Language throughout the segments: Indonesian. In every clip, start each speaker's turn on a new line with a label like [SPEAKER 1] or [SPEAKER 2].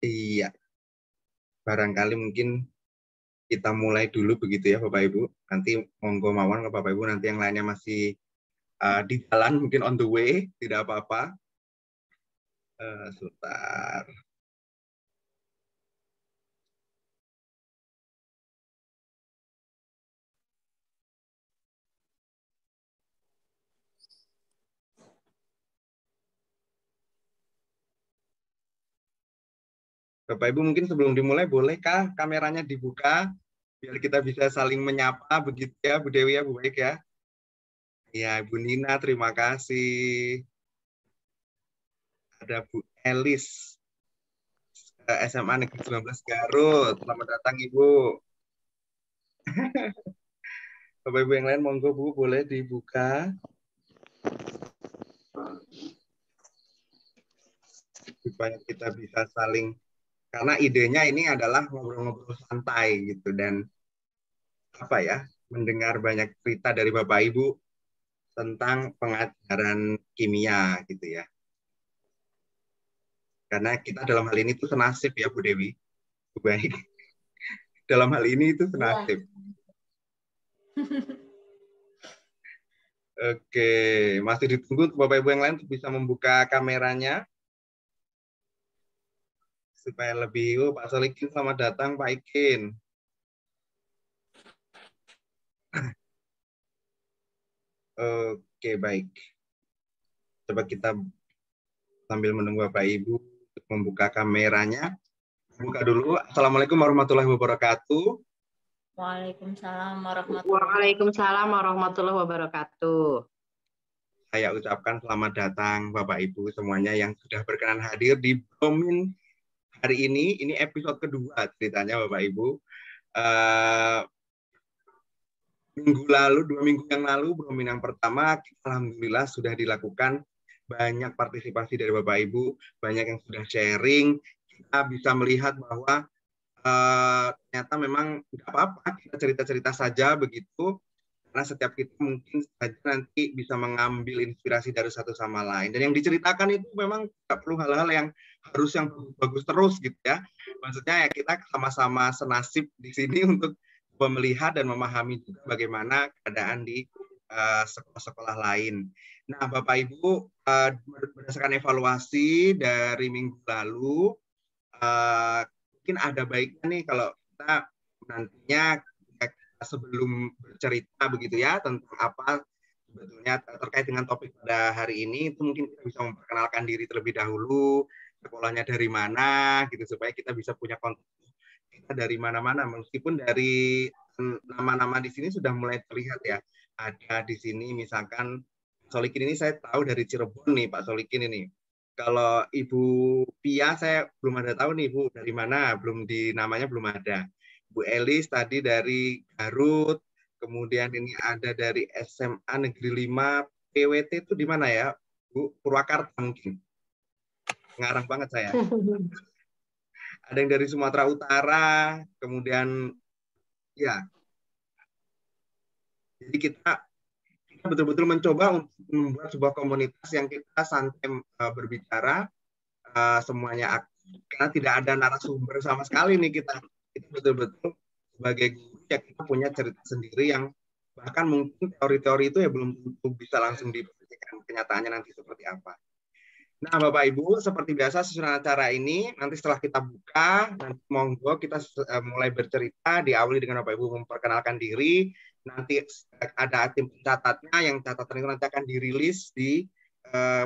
[SPEAKER 1] Iya, barangkali mungkin kita mulai dulu begitu ya Bapak Ibu. Nanti monggo mawon ke Bapak Ibu, nanti yang lainnya masih di jalan, mungkin on the way, tidak apa-apa. Sebentar. Bapak Ibu mungkin sebelum dimulai bolehkah kameranya dibuka biar kita bisa saling menyapa begitu ya Bu Dewi ya, Bu Baik ya. Ya, Bu Nina terima kasih. Ada Bu Elis SMA Negeri 19 Garut. Selamat datang Ibu. Bapak Ibu yang lain monggo Bu boleh dibuka supaya kita bisa saling, karena idenya ini adalah ngobrol-ngobrol santai gitu dan apa ya, mendengar banyak cerita dari Bapak Ibu tentang pengajaran kimia gitu ya. Karena kita dalam hal ini tuh senasib ya Bu Dewi. Bu Baik. Dalam hal ini itu senasib. Oke, masih ditunggu untuk Bapak Ibu yang lain untuk bisa membuka kameranya supaya lebih. Pak Solikin selamat datang Pak Ikin. Oke, baik. Coba kita sambil menunggu Bapak Ibu untuk membuka kameranya. Buka dulu. Assalamualaikum warahmatullahi wabarakatuh.
[SPEAKER 2] Waalaikumsalam warahmatullahi wabarakatuh.
[SPEAKER 1] Saya ucapkan selamat datang Bapak Ibu semuanya yang sudah berkenan hadir di Bromin hari ini. Ini episode kedua ceritanya Bapak Ibu. Minggu lalu, 2 minggu yang lalu, Bromin yang pertama, alhamdulillah sudah dilakukan banyak partisipasi dari Bapak Ibu, banyak yang sudah sharing. Kita bisa melihat bahwa ternyata memang nggak apa-apa kita cerita-cerita saja begitu, karena setiap kita mungkin saja nanti bisa mengambil inspirasi dari satu sama lain. Dan yang diceritakan itu memang tidak perlu hal-hal yang harus yang bagus terus gitu ya. Maksudnya ya kita sama-sama senasib di sini untuk melihat dan memahami juga bagaimana keadaan di sekolah-sekolah lain. Nah, Bapak Ibu, berdasarkan evaluasi dari minggu lalu, mungkin ada baiknya nih kalau kita nantinya sebelum bercerita begitu ya tentang apa sebetulnya terkait dengan topik pada hari ini, itu mungkin kita bisa memperkenalkan diri terlebih dahulu, sekolahnya dari mana gitu, supaya kita bisa punya konteks kita dari mana-mana, meskipun dari nama-nama di sini sudah mulai terlihat ya. Ada di sini misalkan Solikin ini saya tahu dari Cirebon nih Pak Solikin ini. Kalau Ibu Pia saya belum ada tahu nih Bu dari mana, belum di namanya belum ada. Bu Elis tadi dari Garut, kemudian ini ada dari SMA Negeri 5 PWT itu di mana ya Bu? Purwakarta mungkin. Ngarang banget saya. Ada yang dari Sumatera Utara, kemudian ya. Jadi kita betul-betul mencoba untuk membuat sebuah komunitas yang kita santai berbicara, semuanya aktif, karena tidak ada narasumber sama sekali nih kita. Itu betul-betul sebagai guru ya kita punya cerita sendiri yang bahkan mungkin teori-teori itu ya belum tentu bisa langsung dibuktikan kenyataannya nanti seperti apa. Nah, Bapak Ibu, seperti biasa susunan acara ini nanti setelah kita buka, nanti monggo kita mulai bercerita, diawali dengan Bapak Ibu memperkenalkan diri, nanti ada tim pencatatnya yang catatan itu nanti akan dirilis di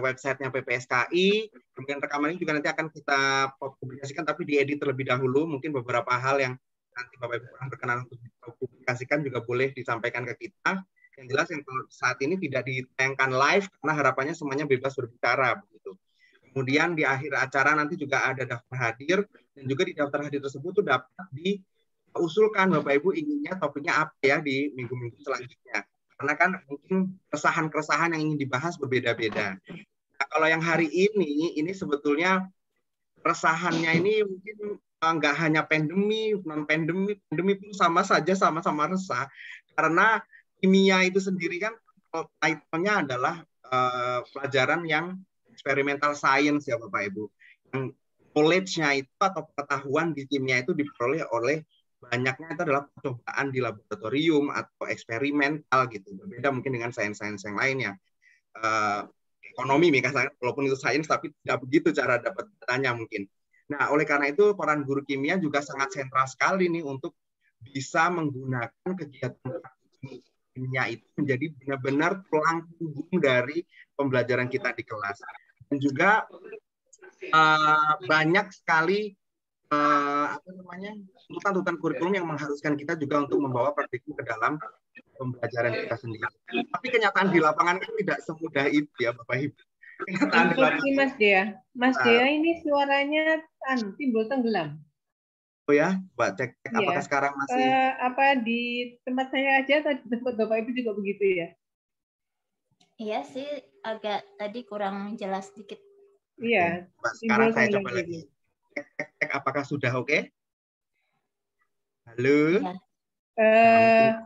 [SPEAKER 1] websitenya PPSKI, kemudian rekaman ini juga nanti akan kita publikasikan tapi diedit terlebih dahulu, mungkin beberapa hal yang nanti Bapak Ibu kurang berkenan untuk dipublikasikan juga boleh disampaikan ke kita. Yang jelas yang saat ini tidak ditayangkan live karena harapannya semuanya bebas berbicara begitu. Kemudian di akhir acara nanti juga ada daftar hadir, dan juga di daftar hadir tersebut tuh dapat diusulkan Bapak Ibu inginnya topiknya apa ya di minggu-minggu selanjutnya. Karena kan mungkin keresahan-keresahan yang ingin dibahas berbeda-beda. Nah, kalau yang hari ini sebetulnya keresahannya ini mungkin nggak hanya pandemi, non-pandemi, pandemi pun sama saja, sama-sama resah. Karena kimia itu sendiri kan title-nya adalah pelajaran yang experimental science ya Bapak Ibu. Yang knowledge-nya itu atau pengetahuan di kimia itu diperoleh oleh banyaknya itu adalah percobaan di laboratorium atau eksperimental gitu. Berbeda mungkin dengan sains-sains yang lainnya. Ekonomi misalnya, walaupun itu sains tapi tidak begitu cara dapat datanya mungkin. Nah, oleh karena itu peran guru kimia juga sangat sentral sekali nih untuk bisa menggunakan kegiatan kimia itu menjadi benar-benar tulang punggung dari pembelajaran kita di kelas. Dan juga banyak sekali tuntutan kurikulum yang mengharuskan kita juga untuk membawa praktikum ke dalam pembelajaran kita sendiri. Tapi kenyataan di lapangan kan tidak semudah itu ya Bapak Ibu. Kenyataan di lapangan.
[SPEAKER 3] Mas Dea. Mas Dea ini suaranya timbul tenggelam.
[SPEAKER 1] Oh ya, Mbak cek apakah sekarang masih
[SPEAKER 3] apa di tempat saya aja atau di tempat Bapak Ibu juga begitu ya?
[SPEAKER 4] Iya sih, agak tadi kurang jelas sedikit.
[SPEAKER 3] Iya.
[SPEAKER 1] Sekarang saya coba lagi. Cek apakah sudah oke? Halo.
[SPEAKER 4] Ya.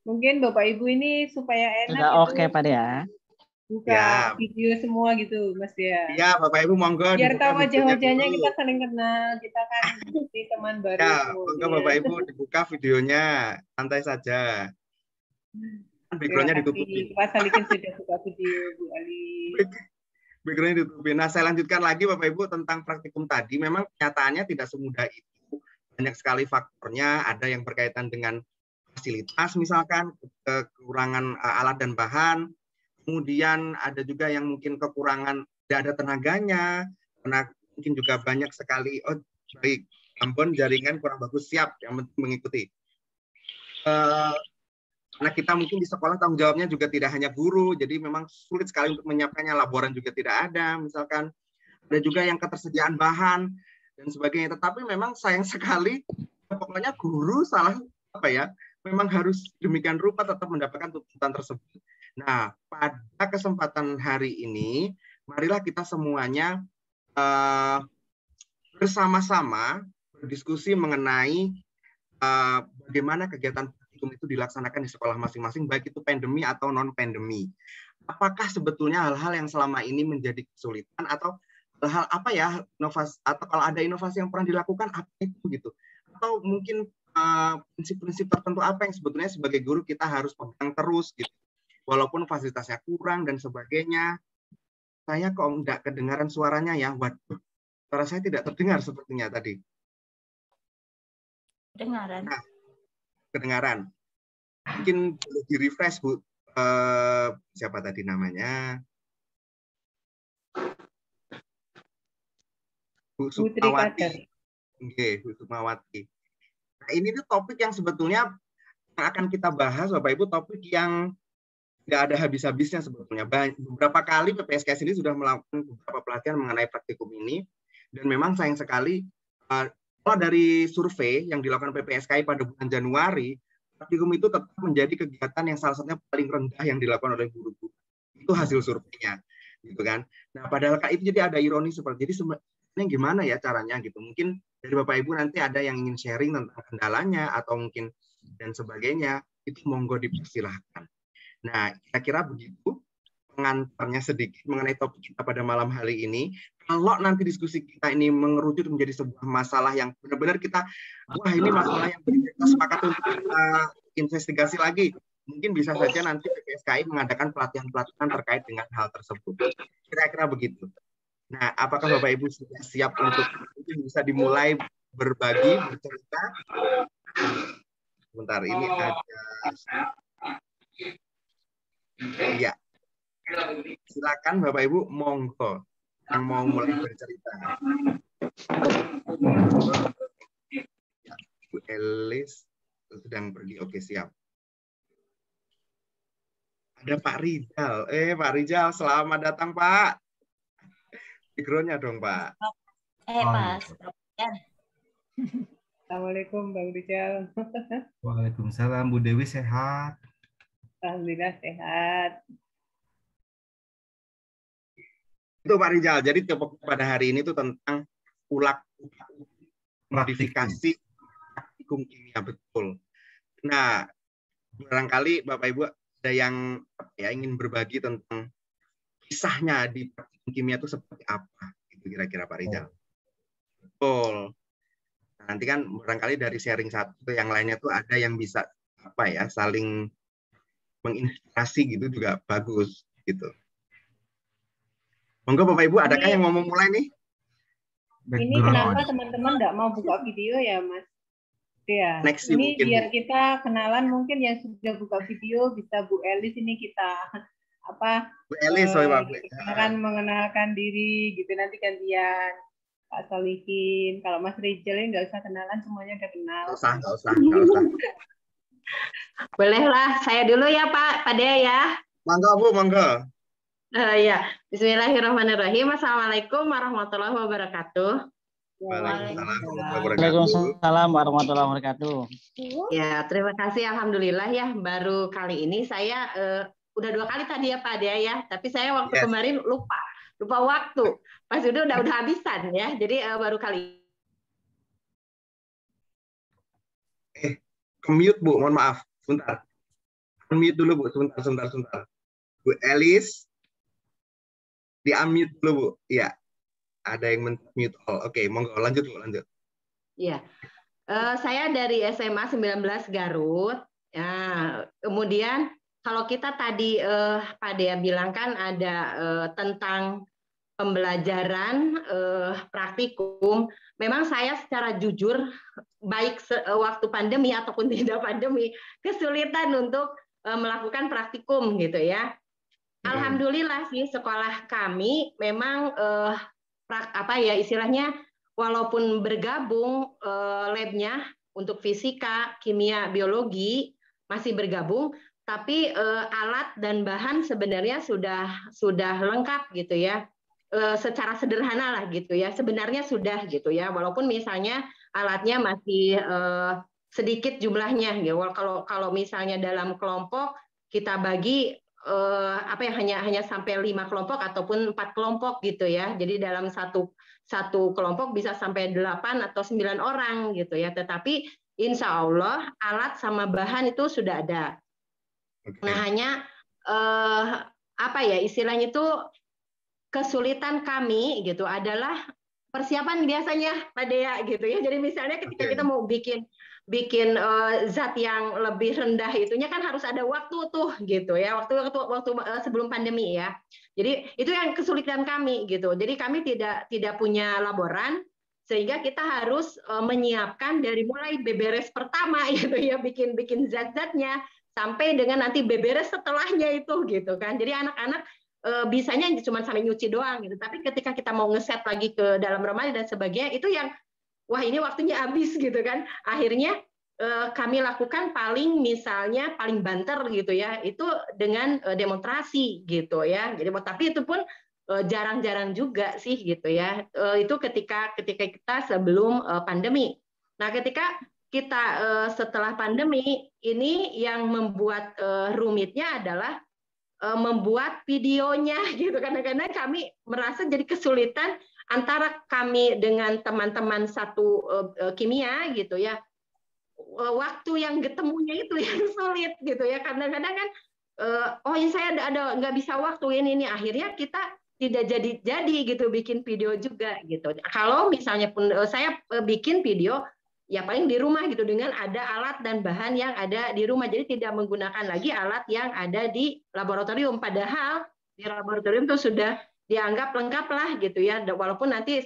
[SPEAKER 3] Mungkin Bapak Ibu ini supaya enak.
[SPEAKER 5] Sudah oke Pak Dea.
[SPEAKER 3] Buka video semua gitu, Mas Dea.
[SPEAKER 1] Iya, Bapak Ibu monggo.
[SPEAKER 3] Biar tahu wajah-wajahnya, kita saling kenal, kita kan di teman baru.
[SPEAKER 1] Ya, monggo Bapak Ibu dibuka videonya, santai saja. Backgroundnya ditutupin.
[SPEAKER 3] Pak Salikin sudah buka video, Bu Ali.
[SPEAKER 1] Backgroundnya ditutupin. Nah, saya lanjutkan lagi Bapak Ibu tentang praktikum tadi. Memang kenyataannya tidak semudah itu. Banyak sekali faktornya. Ada yang berkaitan dengan fasilitas, misalkan kekurangan alat dan bahan. Kemudian ada juga yang mungkin kekurangan tidak ada tenaganya, karena mungkin juga banyak sekali. Oh baik, Ambon jaringan kurang bagus, siap, yang penting mengikuti. Karena kita mungkin di sekolah tanggung jawabnya juga tidak hanya guru, jadi memang sulit sekali untuk menyiapkannya. Laboran juga tidak ada, misalkan ada juga yang ketersediaan bahan dan sebagainya. Tetapi memang sayang sekali, pokoknya guru salah apa ya? Memang harus demikian rupa tetap mendapatkan tuntutan tersebut. Nah, pada kesempatan hari ini, marilah kita semuanya bersama-sama berdiskusi mengenai bagaimana kegiatan praktikum itu dilaksanakan di sekolah masing-masing, baik itu pandemi atau non-pandemi. Apakah sebetulnya hal-hal yang selama ini menjadi kesulitan atau hal-hal apa ya, inovasi, atau kalau ada inovasi yang pernah dilakukan, apa itu gitu. Atau mungkin prinsip-prinsip tertentu apa yang sebetulnya sebagai guru kita harus pegang terus gitu. Walaupun fasilitasnya kurang dan sebagainya. Saya kok enggak kedengaran suaranya ya. Waduh, suara saya tidak terdengar sepertinya tadi.
[SPEAKER 4] Kedengaran.
[SPEAKER 1] Nah, kedengaran. Mungkin boleh di-refresh, Bu. Siapa tadi namanya? Bu Sukmawati. Oke, Bu Sukmawati. Nah, ini tuh topik yang sebetulnya akan kita bahas, Bapak Ibu, topik yang nggak ada habis-habisnya sebetulnya. Beberapa kali PPSKS ini sudah melakukan beberapa pelatihan mengenai praktikum ini, dan memang sayang sekali, kalau dari survei yang dilakukan PPSKI pada bulan Januari, praktikum itu tetap menjadi kegiatan yang salah satunya paling rendah yang dilakukan oleh guru-guru. Itu hasil surveinya, gitu kan. Nah, padahal itu jadi ada ironi seperti jadi sebenarnya gimana ya caranya gitu. Mungkin dari Bapak Ibu nanti ada yang ingin sharing tentang kendalanya atau mungkin dan sebagainya, itu monggo dipersilahkan. Nah, kira-kira begitu pengantarnya sedikit mengenai topik kita pada malam hari ini. Kalau nanti diskusi kita ini mengerucut menjadi sebuah masalah yang benar-benar kita, wah ini masalah yang kita sepakat untuk kita investigasi lagi. Mungkin bisa saja nanti PPSKI mengadakan pelatihan-pelatihan terkait dengan hal tersebut. Kira-kira begitu. Nah, apakah Bapak Ibu sudah siap untuk mungkin bisa dimulai berbagi, bercerita? Sebentar, ini ada... Iya, silakan Bapak Ibu, monggo yang mau mulai bercerita. Ya, Bu Elis sedang pergi, oke siap. Ada Pak Rizal, Pak Rizal, selamat datang Pak. Background-nya dong Pak.
[SPEAKER 4] Pak.
[SPEAKER 3] Assalamualaikum Bang Rizal.
[SPEAKER 6] Waalaikumsalam, Bu Dewi sehat?
[SPEAKER 3] Alhamdulillah sehat.
[SPEAKER 1] Itu Pak Rizal, jadi topik pada hari ini tuh tentang modifikasi praktikum kimia, betul. Nah, barangkali Bapak Ibu ada yang ingin berbagi tentang kisahnya di praktikum kimia itu seperti apa, itu kira-kira Pak Rizal. Betul. Nah, nanti kan barangkali dari sharing satu ke yang lainnya tuh ada yang bisa apa ya, saling menginspirasi gitu juga bagus gitu. Monggo Bapak Ibu, adakah yang mau memulai nih?
[SPEAKER 3] Ini kenapa teman-teman nggak mau buka video ya, Mas? Ya,
[SPEAKER 1] Next
[SPEAKER 3] ini
[SPEAKER 1] mungkin,
[SPEAKER 3] biar
[SPEAKER 1] Bu.
[SPEAKER 3] kita kenalan, mungkin yang sudah buka video bisa Bu Elis ini kita
[SPEAKER 1] Bu Elis, sorry Pak.
[SPEAKER 3] mengenalkan diri gitu, nanti gantian Pak Solihin. Kalau Mas Rizal ini nggak usah kenalan, semuanya udah kenal.
[SPEAKER 1] Nggak usah.
[SPEAKER 2] Bolehlah, saya dulu ya Pak Dea ya.
[SPEAKER 1] Monggo Bu, monggo.
[SPEAKER 2] Ya, Bismillahirrahmanirrahim. Assalamualaikum warahmatullahi wabarakatuh.
[SPEAKER 5] Waalaikumsalam warahmatullahi wabarakatuh.
[SPEAKER 2] Ya, terima kasih. Alhamdulillah ya, baru kali ini saya udah 2 kali tadi ya Pak Dea ya, tapi saya waktu kemarin lupa waktu. Pas udah habisan ya, jadi baru kali.
[SPEAKER 1] Mute Bu, mohon maaf, sebentar. Unmute dulu Bu, sebentar. Bu Elis, di-unmute dulu Bu. Iya. Ada yang mute all. Oke, monggo lanjut Bu, lanjut.
[SPEAKER 2] Iya. Saya dari SMA 19 Garut. Ya, kemudian kalau kita tadi Pak Dea bilang kan ada tentang pembelajaran praktikum. Memang saya secara jujur baik waktu pandemi ataupun tidak pandemi kesulitan untuk melakukan praktikum gitu ya. Alhamdulillah sih sekolah kami memang istilahnya walaupun bergabung labnya untuk fisika, kimia, biologi masih bergabung, tapi alat dan bahan sebenarnya sudah lengkap gitu ya. Secara sederhana lah gitu ya. Sebenarnya sudah gitu ya. Walaupun misalnya alatnya masih sedikit jumlahnya gitu. Kalau misalnya dalam kelompok kita bagi hanya sampai 5 kelompok ataupun 4 kelompok gitu ya. Jadi dalam satu kelompok bisa sampai 8 atau 9 orang gitu ya. Tetapi insya Allah alat sama bahan itu sudah ada. Nah hanya istilahnya itu kesulitan kami gitu adalah persiapan biasanya Pak Dea gitu ya. Jadi misalnya ketika kita mau bikin zat yang lebih rendah itunya kan harus ada waktu tuh gitu ya, waktu sebelum pandemi ya. Jadi itu yang kesulitan kami gitu. Jadi kami tidak punya laboran sehingga kita harus menyiapkan dari mulai beberes pertama gitu ya, bikin zat-zatnya sampai dengan nanti beberes setelahnya itu gitu kan. Jadi anak-anak bisanya cuma sampai nyuci doang gitu. Tapi ketika kita mau ngeset lagi ke dalam remaja dan sebagainya itu yang wah ini waktunya habis gitu kan. Akhirnya kami lakukan paling banter gitu ya, itu dengan demonstrasi gitu ya. Jadi tapi itu pun jarang-jarang juga sih gitu ya. Itu ketika kita sebelum pandemi. Nah, ketika kita setelah pandemi ini yang membuat rumitnya adalah membuat videonya gitu. Kadang-kadang kami merasa jadi kesulitan antara kami dengan teman-teman satu kimia gitu ya, waktu yang ketemunya itu yang sulit gitu ya. Kadang-kadang kan ini saya ada nggak bisa waktu ini akhirnya kita tidak jadi gitu bikin video juga gitu. Kalau misalnya pun saya bikin video ya paling di rumah gitu dengan ada alat dan bahan yang ada di rumah, jadi tidak menggunakan lagi alat yang ada di laboratorium, padahal di laboratorium itu sudah dianggap lengkap lah gitu ya, walaupun nanti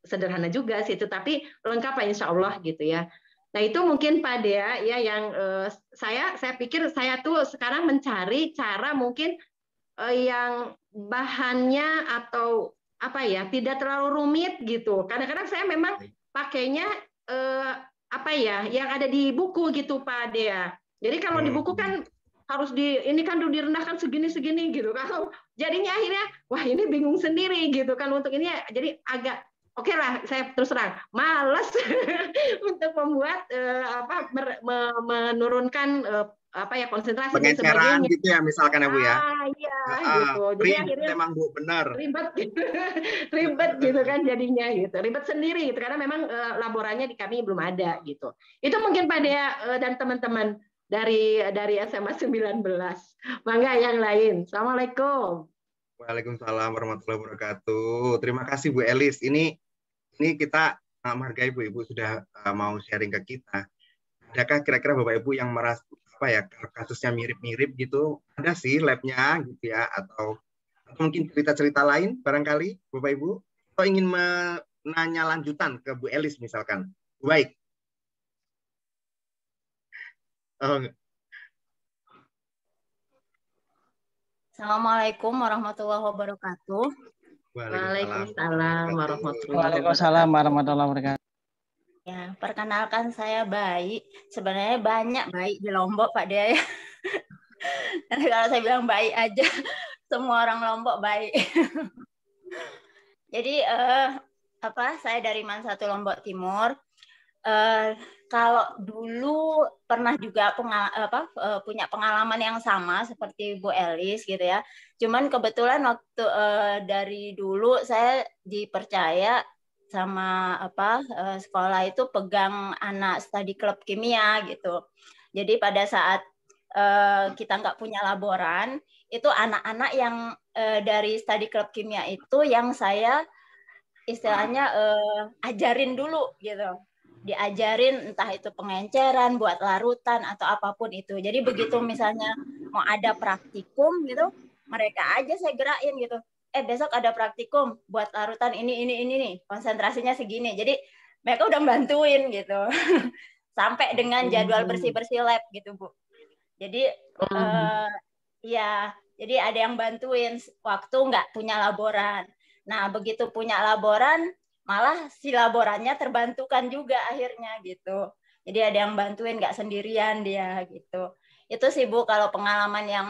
[SPEAKER 2] sederhana juga sih, tetapi lengkap lah insya Allah gitu ya. Nah itu mungkin Pak Dea ya yang saya pikir saya tuh sekarang mencari cara mungkin yang bahannya atau tidak terlalu rumit gitu. Kadang-kadang saya memang pakainya yang ada di buku gitu Pak Dea. Jadi kalau di buku kan harus direndahkan segini gitu. Kalau jadinya akhirnya wah ini bingung sendiri gitu kan untuk ini jadi agak oke lah, saya terus terang malas untuk membuat menurunkan konsentrasi dan sebagainya
[SPEAKER 1] gitu ya misalkan ya Bu ya.
[SPEAKER 2] Iya gitu. Jadi akhirnya
[SPEAKER 1] memang Bu benar.
[SPEAKER 2] Ribet gitu kan jadinya gitu. Ribet sendiri gitu karena memang laborannya di kami belum ada gitu. Itu mungkin Pak Dea dan teman-teman dari SMA 19. Mangga yang lain. Assalamualaikum.
[SPEAKER 1] Waalaikumsalam warahmatullahi wabarakatuh. Terima kasih Bu Elis. Ini kita marga ibu-ibu sudah mau sharing ke kita. Adakah kira-kira Bapak Ibu yang merasa kasusnya mirip-mirip gitu? Ada sih labnya gitu ya, atau mungkin cerita-cerita lain barangkali Bapak Ibu? Atau ingin menanya lanjutan ke Bu Elis misalkan? Baik.
[SPEAKER 4] Assalamualaikum warahmatullahi wabarakatuh.
[SPEAKER 2] Waalaikumsalam warahmatullahi
[SPEAKER 5] Waalaikumsalam warahmatullahi wabarakatuh.
[SPEAKER 4] Ya, perkenalkan saya Baik. Sebenarnya banyak baik di Lombok, Pak Dea. Kalau saya bilang baik aja, semua orang Lombok baik. Jadi saya dari Mansatu Lombok Timur. Kalau dulu pernah juga punya pengalaman yang sama seperti Bu Elis gitu ya. Cuman kebetulan waktu dari dulu saya dipercaya sama sekolah itu pegang anak study club kimia gitu. Jadi pada saat kita nggak punya laboran, itu anak-anak yang dari study club kimia itu yang saya istilahnya ajarin dulu gitu. Diajarin entah itu pengenceran, buat larutan atau apapun itu. Jadi begitu misalnya mau ada praktikum gitu, mereka aja saya gerakin gitu. Besok ada praktikum buat larutan ini nih, konsentrasinya segini. Jadi mereka udah bantuin gitu. Sampai dengan jadwal bersih-bersih lab gitu, Bu. Jadi jadi ada yang bantuin waktu nggak punya laboran. Nah, begitu punya laboran, malah si laborannya terbantukan juga akhirnya gitu. Jadi ada yang bantuin, nggak sendirian dia gitu. Itu sih Bu kalau pengalaman yang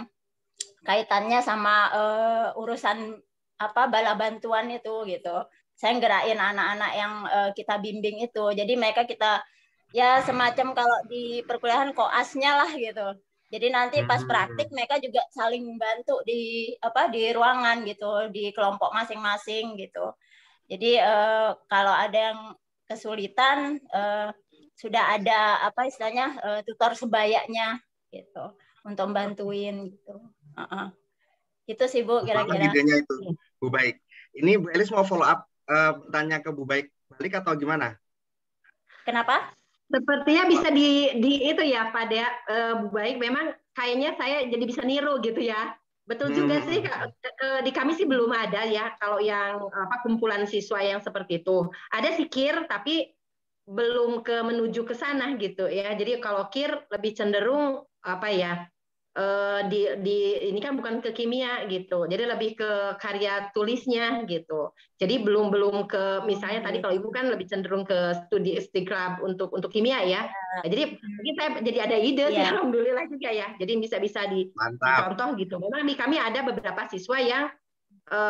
[SPEAKER 4] kaitannya sama urusan bala bantuan itu gitu. Saya ngerain anak-anak yang kita bimbing itu. Jadi mereka kita ya semacam kalau di perkuliahan koasnya lah gitu. Jadi nanti pas praktik mereka juga saling bantu di ruangan gitu, di kelompok masing-masing gitu. Jadi kalau ada yang kesulitan sudah ada istilahnya tutor sebayanya gitu untuk bantuin gitu. Itu sih Bu kira-kira.
[SPEAKER 1] Idenya itu Bu Baik. Ini Bu Elis mau follow up tanya ke Bu Baik balik atau gimana?
[SPEAKER 4] Kenapa?
[SPEAKER 2] Sepertinya bisa di itu ya Pak Dea, Bu Baik. Memang kayaknya saya jadi bisa niru gitu ya. Betul juga sih, di kami sih belum ada ya kalau yang kumpulan siswa yang seperti itu. Ada sih KIR tapi belum menuju ke sana gitu ya. Jadi kalau KIR lebih cenderung ini kan bukan ke kimia gitu. Jadi lebih ke karya tulisnya gitu. Jadi belum ke misalnya tadi kalau Ibu kan lebih cenderung ke studi club untuk kimia ya. Nah, jadi mungkin saya jadi ada ide sih alhamdulillah juga ya. Jadi bisa dicontoh gitu. Memang di kami ada beberapa siswa yang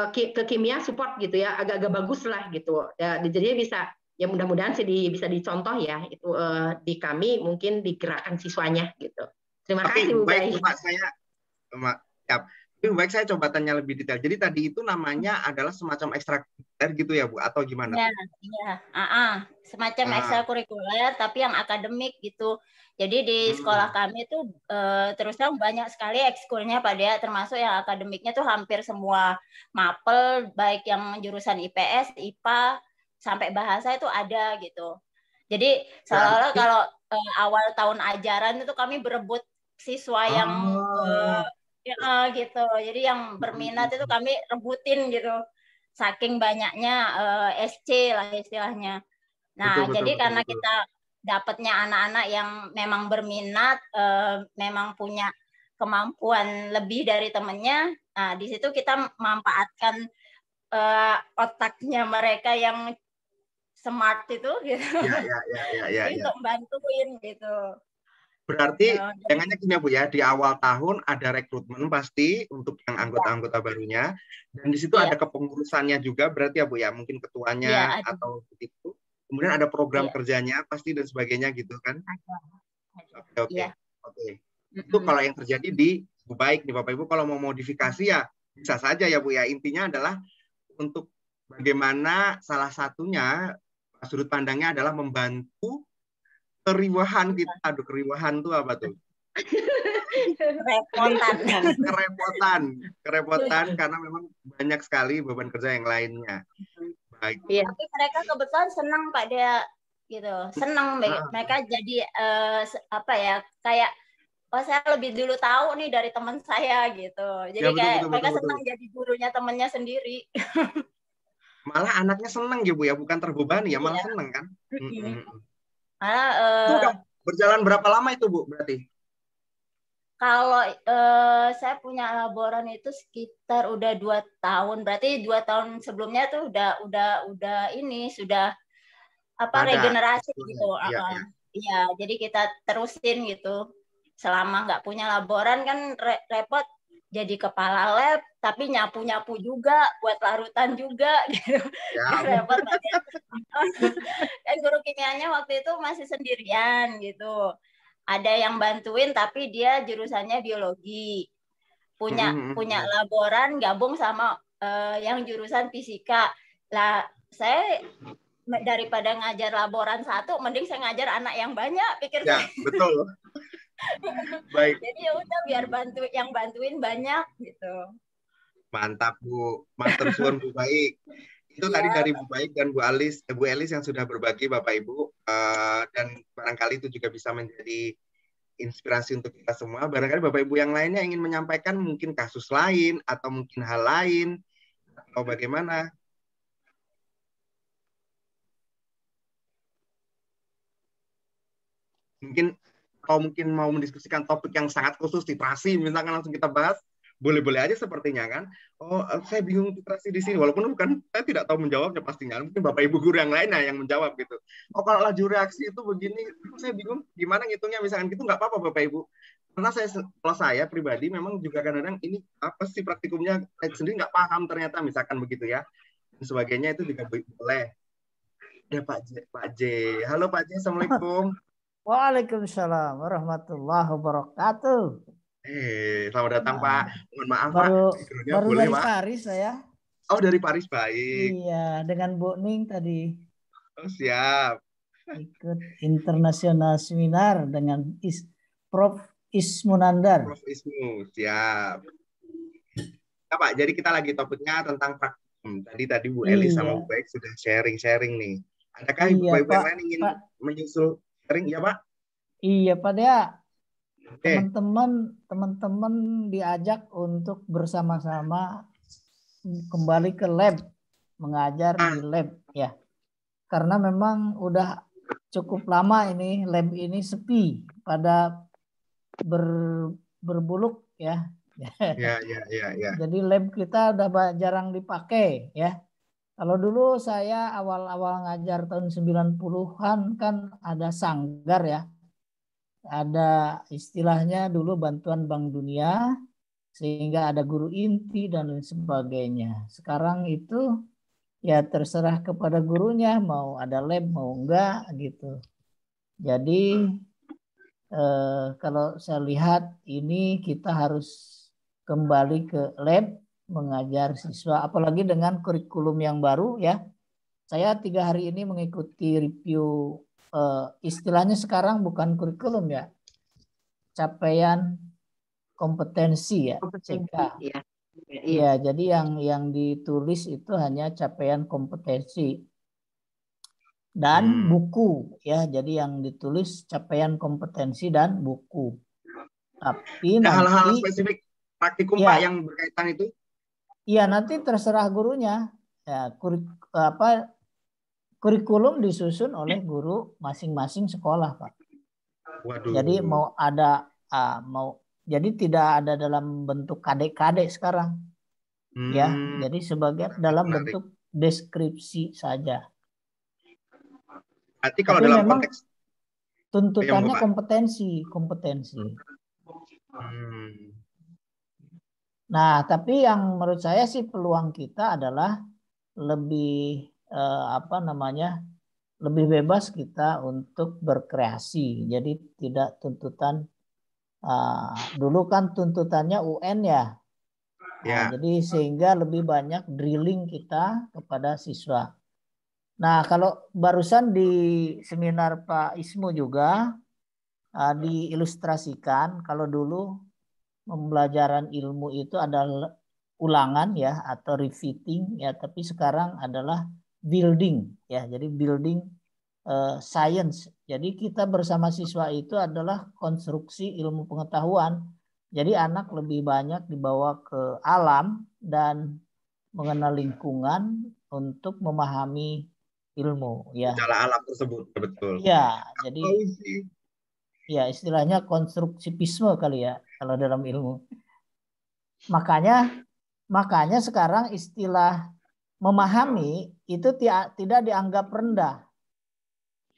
[SPEAKER 2] ke kimia support gitu ya, agak-agak bagus lah gitu. Ya, jadi bisa ya mudah-mudahan sih bisa dicontoh ya itu di kami mungkin digerakkan siswanya gitu. Terima kasih Bu Baik.
[SPEAKER 1] Baik, saya coba tanya lebih detail. Jadi tadi itu namanya adalah semacam ekstrakurikuler gitu ya Bu, atau gimana?
[SPEAKER 4] Iya. Semacam ekstrakurikuler tapi yang akademik gitu. Jadi di sekolah kami tuh terus terang banyak sekali ekskulnya Pak Dea, termasuk yang akademiknya tuh hampir semua mapel, baik yang jurusan IPS, IPA, sampai bahasa itu ada gitu. Jadi seolah-olah kalau awal tahun ajaran itu kami berebut siswa yang gitu. Jadi yang berminat itu kami rebutin gitu. Saking banyaknya SC lah istilahnya. Nah, jadi karena kita dapatnya anak-anak yang memang berminat, memang punya kemampuan lebih dari temannya, nah di situ kita memanfaatkan otaknya mereka yang smart itu gitu. Untuk bantuin gitu.
[SPEAKER 1] Berarti jangannya gini Bu ya, di awal tahun ada rekrutmen pasti untuk yang anggota-anggota barunya, dan di situ ada kepengurusannya juga berarti ya Bu ya, mungkin ketuanya atau begitu. Kemudian ada program kerjanya pasti dan sebagainya gitu kan? Oke. Itu kalau yang terjadi di Bu Baik nih Bapak Ibu, kalau mau modifikasi ya bisa saja ya Bu ya. Intinya adalah untuk bagaimana salah satunya sudut pandangnya adalah membantu keriwahan kita. Aduh, keriwahan tuh apa tuh? Kerepotan karena memang banyak sekali beban kerja yang lainnya. Baik.
[SPEAKER 2] Iya.
[SPEAKER 4] Tapi mereka kebetulan senang Pak Dea gitu, senang mereka jadi apa ya, kayak oh saya lebih dulu tahu nih dari teman saya gitu. Jadi
[SPEAKER 1] Ya, betul,
[SPEAKER 4] kayak
[SPEAKER 1] betul,
[SPEAKER 4] mereka
[SPEAKER 1] betul,
[SPEAKER 4] senang
[SPEAKER 1] betul.
[SPEAKER 4] jadi gurunya temannya sendiri.
[SPEAKER 1] Malah anaknya seneng ya Bu ya, bukan terbebani ya, malah
[SPEAKER 4] Iya.
[SPEAKER 1] seneng kan.
[SPEAKER 4] Malah
[SPEAKER 1] Itu udah berjalan berapa lama itu Bu berarti?
[SPEAKER 4] kalau saya punya laboran itu sekitar udah 2 tahun. Berarti 2 tahun sebelumnya tuh udah ini sudah apa
[SPEAKER 1] Ada.
[SPEAKER 4] regenerasi gitu.
[SPEAKER 1] Iya, iya.
[SPEAKER 4] Iya, jadi kita terusin gitu. Selama nggak punya laboran kan repot, jadi kepala lab tapi nyapu-nyapu juga, buat larutan juga gitu.
[SPEAKER 1] Ya.
[SPEAKER 4] Repot aja. Dan guru kimianya waktu itu masih sendirian gitu. Ada yang bantuin tapi dia jurusannya biologi. Punya laboran gabung sama yang jurusan fisika. Lah, saya daripada ngajar laboran satu, mending saya ngajar anak yang banyak, pikir
[SPEAKER 1] Ya,
[SPEAKER 4] saya.
[SPEAKER 1] betul. Baik.
[SPEAKER 4] Jadi ya udah biar yang bantuin banyak gitu.
[SPEAKER 1] Mantap Bu, matur suwun Bu Baik. Itu tadi dari Bu Baik dan Bu Elis yang sudah berbagi Bapak Ibu, dan barangkali itu juga bisa menjadi inspirasi untuk kita semua. Barangkali Bapak Ibu yang lainnya ingin menyampaikan mungkin kasus lain atau mungkin hal lain atau bagaimana? Mungkin kalau mungkin mau mendiskusikan topik yang sangat khusus titrasi, misalkan langsung kita bahas, boleh-boleh aja sepertinya kan. Oh, saya bingung titrasi di sini, walaupun bukan saya tidak tahu menjawabnya pastinya. Mungkin Bapak Ibu guru yang lainnya yang menjawab gitu. Oh, kalau laju reaksi itu begini, saya bingung gimana ngitungnya misalkan gitu, nggak apa-apa Bapak Ibu. Karena kalau saya pribadi memang juga kadang-kadang ini apa sih praktikumnya saya sendiri nggak paham ternyata misalkan begitu ya. Dan sebagainya itu juga boleh. Ya Pak J. Halo Pak J, Assalamualaikum.
[SPEAKER 7] Waalaikumsalam warahmatullahi wabarakatuh.
[SPEAKER 1] Selamat datang Pak. Mohon maaf
[SPEAKER 7] baru,
[SPEAKER 1] Pak.
[SPEAKER 7] Baru
[SPEAKER 1] boleh,
[SPEAKER 7] dari
[SPEAKER 1] Pak?
[SPEAKER 7] Paris saya.
[SPEAKER 1] Oh, dari Paris, baik.
[SPEAKER 7] Iya, dengan Bu Ning tadi.
[SPEAKER 1] Oh, siap.
[SPEAKER 7] Ikut internasional seminar dengan Prof. Ismunandar.
[SPEAKER 1] Prof. Ismu, siap. Nah, Pak, jadi kita lagi topiknya tentang praktikum. Tadi Bu Elis sama Bu Baik sudah sharing-sharing nih. Adakah Ibu-Ibu yang lain ingin menyusul sharing? Ya, Pak?
[SPEAKER 7] Iya, Pak Dea. Teman-teman diajak untuk bersama-sama kembali ke lab, mengajar di lab ya. Karena memang udah cukup lama ini lab ini sepi, pada berbuluk ya.
[SPEAKER 1] Ya.
[SPEAKER 7] Jadi lab kita udah jarang dipakai ya. Kalau dulu saya awal-awal ngajar tahun 90-an kan ada sanggar ya. Ada istilahnya dulu bantuan Bank Dunia, sehingga ada guru inti dan lain sebagainya. Sekarang itu ya terserah kepada gurunya, mau ada lab mau enggak gitu. Jadi kalau saya lihat ini kita harus kembali ke lab mengajar siswa, apalagi dengan kurikulum yang baru ya. Saya 3 hari ini mengikuti review, istilahnya sekarang bukan kurikulum ya, capaian kompetensi ya, CK. Ya, jadi yang ditulis itu hanya capaian kompetensi dan buku ya. Jadi yang ditulis capaian kompetensi dan buku. Tapi nanti
[SPEAKER 1] hal-hal spesifik praktikum ya, Pak yang berkaitan itu?
[SPEAKER 7] Iya, nanti terserah gurunya. Ya, kurikulum disusun oleh guru masing-masing sekolah, Pak.
[SPEAKER 1] Waduh.
[SPEAKER 7] Jadi jadi tidak ada dalam bentuk kadek-kadek sekarang. Ya, jadi sebagai dalam bentuk deskripsi saja.
[SPEAKER 1] Berarti kalau dalam konteks
[SPEAKER 7] tuntutannya kompetensi. Nah, tapi yang menurut saya sih peluang kita adalah lebih lebih bebas kita untuk berkreasi. Jadi tidak tuntutan dulu kan tuntutannya UN ya. Nah, jadi sehingga lebih banyak drilling kita kepada siswa. Nah, kalau barusan di seminar Pak Ismu juga diilustrasikan, kalau dulu pembelajaran ilmu itu adalah ulangan ya atau repeating ya, tapi sekarang adalah building ya. Jadi building science. Jadi kita bersama siswa itu adalah konstruksi ilmu pengetahuan. Jadi anak lebih banyak dibawa ke alam dan mengenal lingkungan untuk memahami ilmu ya.
[SPEAKER 1] Gejala alam tersebut, betul.
[SPEAKER 7] Ya, jadi ya istilahnya konstruktivisme kali ya kalau dalam ilmu. Makanya sekarang istilah memahami itu tidak dianggap rendah.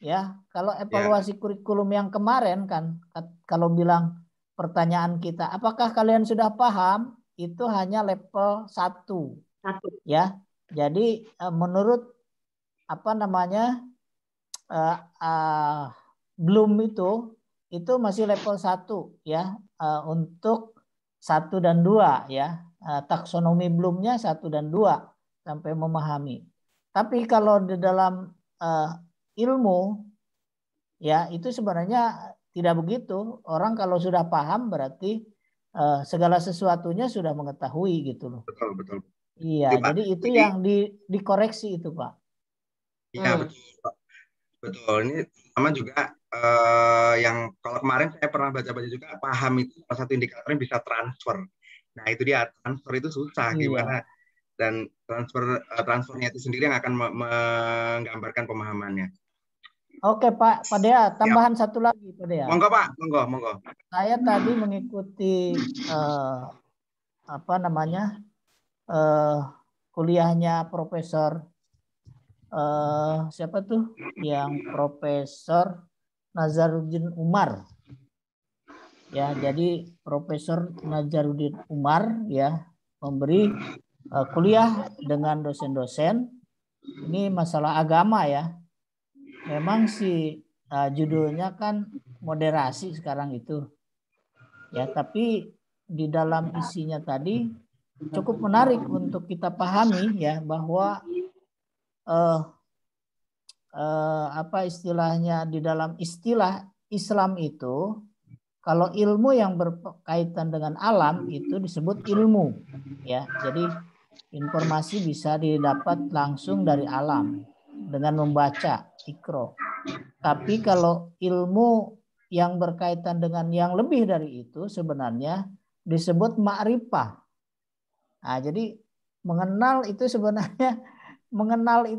[SPEAKER 7] Ya, kalau evaluasi kurikulum yang kemarin kan kalau bilang pertanyaan kita, apakah kalian sudah paham? Itu hanya level 1. Ya. Jadi menurut Bloom itu masih level 1 ya, untuk 1 dan 2 ya. Taksonomi Bloomnya 1 dan 2 sampai memahami. Tapi kalau di dalam ilmu ya itu sebenarnya tidak begitu. Orang kalau sudah paham berarti segala sesuatunya sudah mengetahui gitu loh.
[SPEAKER 1] Betul.
[SPEAKER 7] Iya, jadi itu yang dikoreksi itu, Pak.
[SPEAKER 1] Iya, betul. Ini sama juga yang kalau kemarin saya pernah baca-baca juga, paham itu salah satu indikatornya bisa transfer. Nah, itu dia, transfer itu susah gimana. Dan transfernya itu sendiri yang akan menggambarkan pemahamannya.
[SPEAKER 7] Oke, Pak Dea, tambahan satu lagi, Pak Dea.
[SPEAKER 1] Monggo, Pak, monggo.
[SPEAKER 7] Saya tadi mengikuti kuliahnya Profesor siapa tuh? Yang Profesor Nazaruddin Umar. Ya, jadi Profesor Nazaruddin Umar ya memberi kuliah dengan dosen-dosen. Ini masalah agama ya. Memang sih judulnya kan moderasi sekarang itu. Ya, tapi di dalam isinya tadi cukup menarik untuk kita pahami ya bahwa apa istilahnya di dalam istilah Islam itu kalau ilmu yang berkaitan dengan alam itu disebut ilmu ya. Jadi informasi bisa didapat langsung dari alam dengan membaca ikro. Tapi kalau ilmu yang berkaitan dengan yang lebih dari itu sebenarnya disebut ma'rifah. Nah, jadi mengenal itu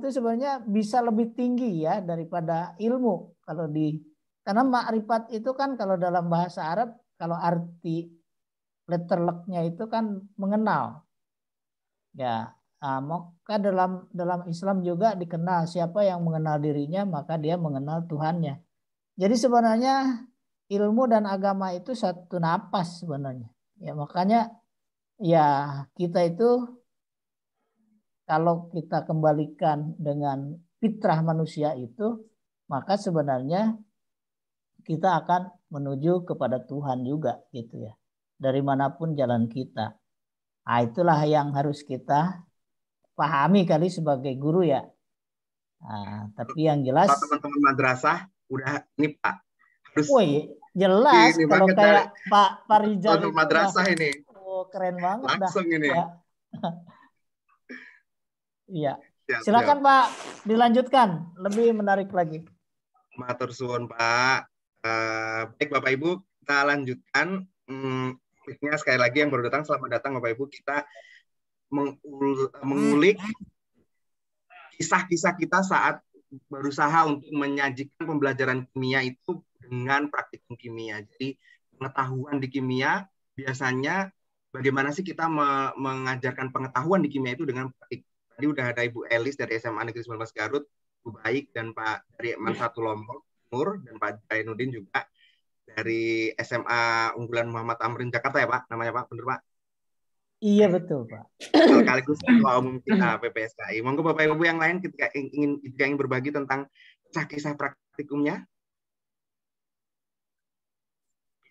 [SPEAKER 7] sebenarnya bisa lebih tinggi ya daripada ilmu karena ma'rifat itu kan kalau dalam bahasa Arab kalau arti letterleknya itu kan mengenal. Ya, maka dalam Islam juga dikenal siapa yang mengenal dirinya maka dia mengenal Tuhannya. Jadi sebenarnya ilmu dan agama itu satu napas sebenarnya. Ya makanya ya kita itu kalau kita kembalikan dengan fitrah manusia itu maka sebenarnya kita akan menuju kepada Tuhan juga gitu ya. Dari manapun jalan kita. Nah, itulah yang harus kita pahami kali sebagai guru ya. Nah, tapi yang jelas
[SPEAKER 1] teman-teman madrasah udah ini Pak harus
[SPEAKER 7] jelas kalau kayak Pak Rizal
[SPEAKER 1] itu madrasah ini.
[SPEAKER 7] Oh, keren banget
[SPEAKER 1] langsung
[SPEAKER 7] dah.
[SPEAKER 1] Ini.
[SPEAKER 7] Ya. Iya. Silakan Pak dilanjutkan lebih menarik lagi.
[SPEAKER 1] Matur suwun Pak. Baik Bapak Ibu kita lanjutkan. Sekali lagi yang baru datang selamat datang Bapak Ibu, kita mengulik kisah-kisah kita saat berusaha untuk menyajikan pembelajaran kimia itu dengan praktikum kimia. Jadi pengetahuan di kimia biasanya bagaimana sih kita mengajarkan pengetahuan di kimia itu dengan praktik. Tadi udah ada Ibu Elis dari SMA Negeri 19 Garut, Bu Baik dan Pak dari Man1 Lombok Timur dan Pak Jainuddin juga dari SMA Unggulan Muhammad Amrin Jakarta ya Pak, namanya Pak, benar Pak?
[SPEAKER 7] Iya betul Pak.
[SPEAKER 1] Sekaligus Ketua Umum kita PPSKI. Monggo Bapak Ibu yang lain ketika ingin berbagi tentang kisah-kisah praktikumnya.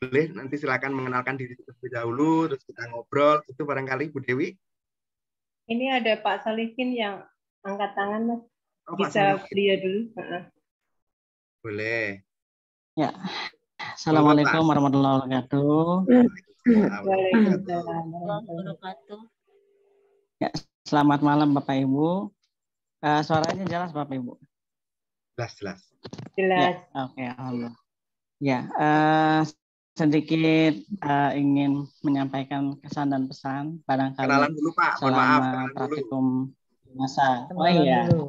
[SPEAKER 1] Boleh, nanti silakan mengenalkan diri terlebih dahulu, terus kita ngobrol. Itu barangkali Bu Dewi.
[SPEAKER 3] Ini ada Pak Salihin yang angkat tangan Mas.
[SPEAKER 1] Oh,
[SPEAKER 3] bisa dia dulu.
[SPEAKER 1] Boleh.
[SPEAKER 5] Ya. Assalamualaikum warahmatullahi wabarakatuh.
[SPEAKER 3] Waalaikumsalam warahmatullahi wabarakatuh.
[SPEAKER 5] Ya, selamat malam Bapak Ibu. Suaranya jelas Bapak Ibu?
[SPEAKER 1] Jelas.
[SPEAKER 3] Jelas.
[SPEAKER 5] Ya, oke, alhamdulillah. Ya, sedikit ingin menyampaikan kesan dan pesan barangkali
[SPEAKER 1] Kenalan dulu Pak, mohon maaf,
[SPEAKER 5] selama
[SPEAKER 1] kenalan dulu.
[SPEAKER 5] praktikum masa. Oh
[SPEAKER 7] Kenalan
[SPEAKER 5] iya,
[SPEAKER 7] dulu.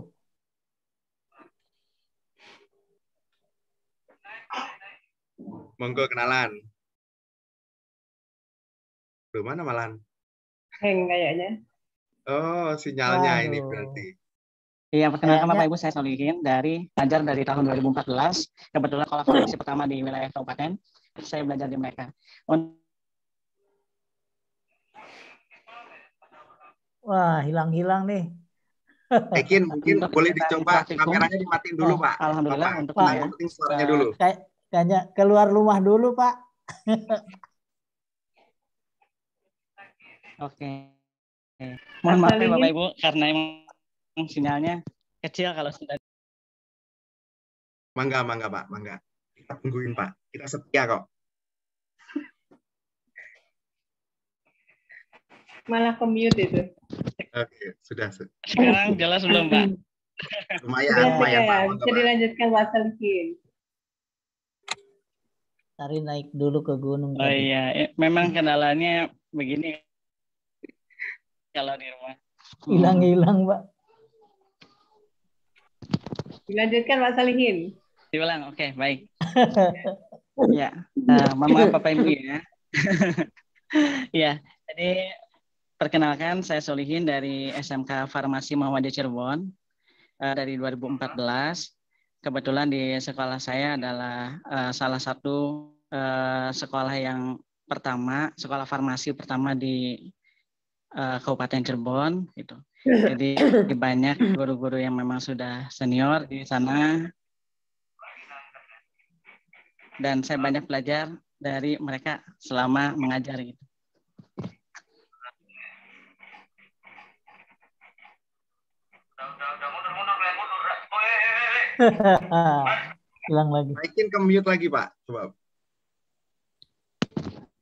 [SPEAKER 1] Monggo kenalan. Belum mana malahan?
[SPEAKER 3] Heng kayaknya.
[SPEAKER 1] Oh, sinyalnya ini
[SPEAKER 7] Waduh.
[SPEAKER 1] berarti.
[SPEAKER 5] iya, perkenalkan
[SPEAKER 7] Kayaknya
[SPEAKER 5] Bapak Ibu, saya Solihin belajar dari tahun 2014. Kebetulan kalau formasi pertama di wilayah kabupaten, saya belajar di mereka.
[SPEAKER 7] wah, hilang-hilang nih.
[SPEAKER 1] Ekin, mungkin
[SPEAKER 5] Untuk
[SPEAKER 1] boleh
[SPEAKER 5] kegiatan
[SPEAKER 1] dicoba
[SPEAKER 5] praktikum,
[SPEAKER 1] kameranya dimatiin dulu Pak.
[SPEAKER 5] alhamdulillah
[SPEAKER 1] Bapak,
[SPEAKER 5] untuk
[SPEAKER 7] Pak,
[SPEAKER 1] yang penting suaranya dulu.
[SPEAKER 7] kayaknya keluar rumah dulu, Pak.
[SPEAKER 5] Oke. Mohon maaf ya
[SPEAKER 3] Solihin.
[SPEAKER 5] Bapak Ibu, karena emang sinyalnya kecil kalau sudah.
[SPEAKER 1] Mangga Pak, mangga. Kita tungguin Pak, kita setia kok.
[SPEAKER 3] Malah ke-mute itu.
[SPEAKER 1] Oke, sudah.
[SPEAKER 5] Sekarang jelas belum Pak?
[SPEAKER 1] Lumayan Pak.
[SPEAKER 3] Bisa
[SPEAKER 1] Mangga, Pak.
[SPEAKER 3] dilanjutkan Pak Solihin.
[SPEAKER 7] Tari naik dulu ke gunung
[SPEAKER 5] Oh
[SPEAKER 7] tadi.
[SPEAKER 5] iya, memang kendalanya begini kalau di rumah.
[SPEAKER 7] Hilang-hilang, Pak.
[SPEAKER 3] Dilanjutkan Pak Solihin.
[SPEAKER 5] Diulang, oke, baik. Ya, mohon maaf Bapak Ibu ya. Ya, jadi perkenalkan saya Solihin dari SMK Farmasi Muhammadiyah Cirebon dari 2014. Kebetulan di sekolah saya adalah salah satu sekolah yang pertama, sekolah farmasi pertama di Kabupaten Cirebon gitu. Jadi banyak guru-guru yang memang sudah senior di sana dan saya banyak belajar dari mereka selama mengajar gitu.
[SPEAKER 7] Hilang lagi.
[SPEAKER 1] Naikin ke mute lagi Pak, coba.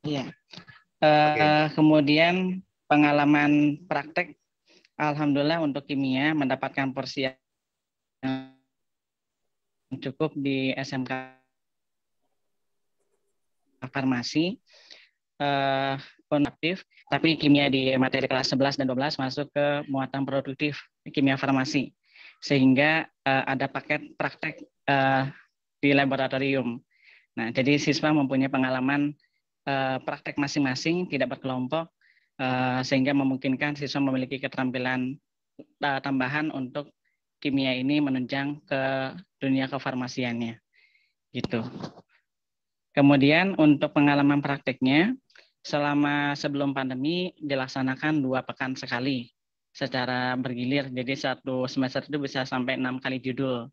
[SPEAKER 5] Iya.
[SPEAKER 1] Oke.
[SPEAKER 5] Kemudian pengalaman praktek, alhamdulillah untuk kimia mendapatkan porsi yang cukup di SMK Farmasi. Aktif, tapi kimia di materi kelas 11 dan 12 masuk ke muatan produktif kimia farmasi, sehingga ada paket praktek di laboratorium. Nah, jadi siswa mempunyai pengalaman praktek masing-masing, tidak berkelompok, sehingga memungkinkan siswa memiliki keterampilan tambahan untuk kimia ini menunjang ke dunia kefarmasiannya, gitu. Kemudian untuk pengalaman prakteknya, selama sebelum pandemi dilaksanakan 2 pekan sekali secara bergilir. Jadi satu semester itu bisa sampai 6 kali judul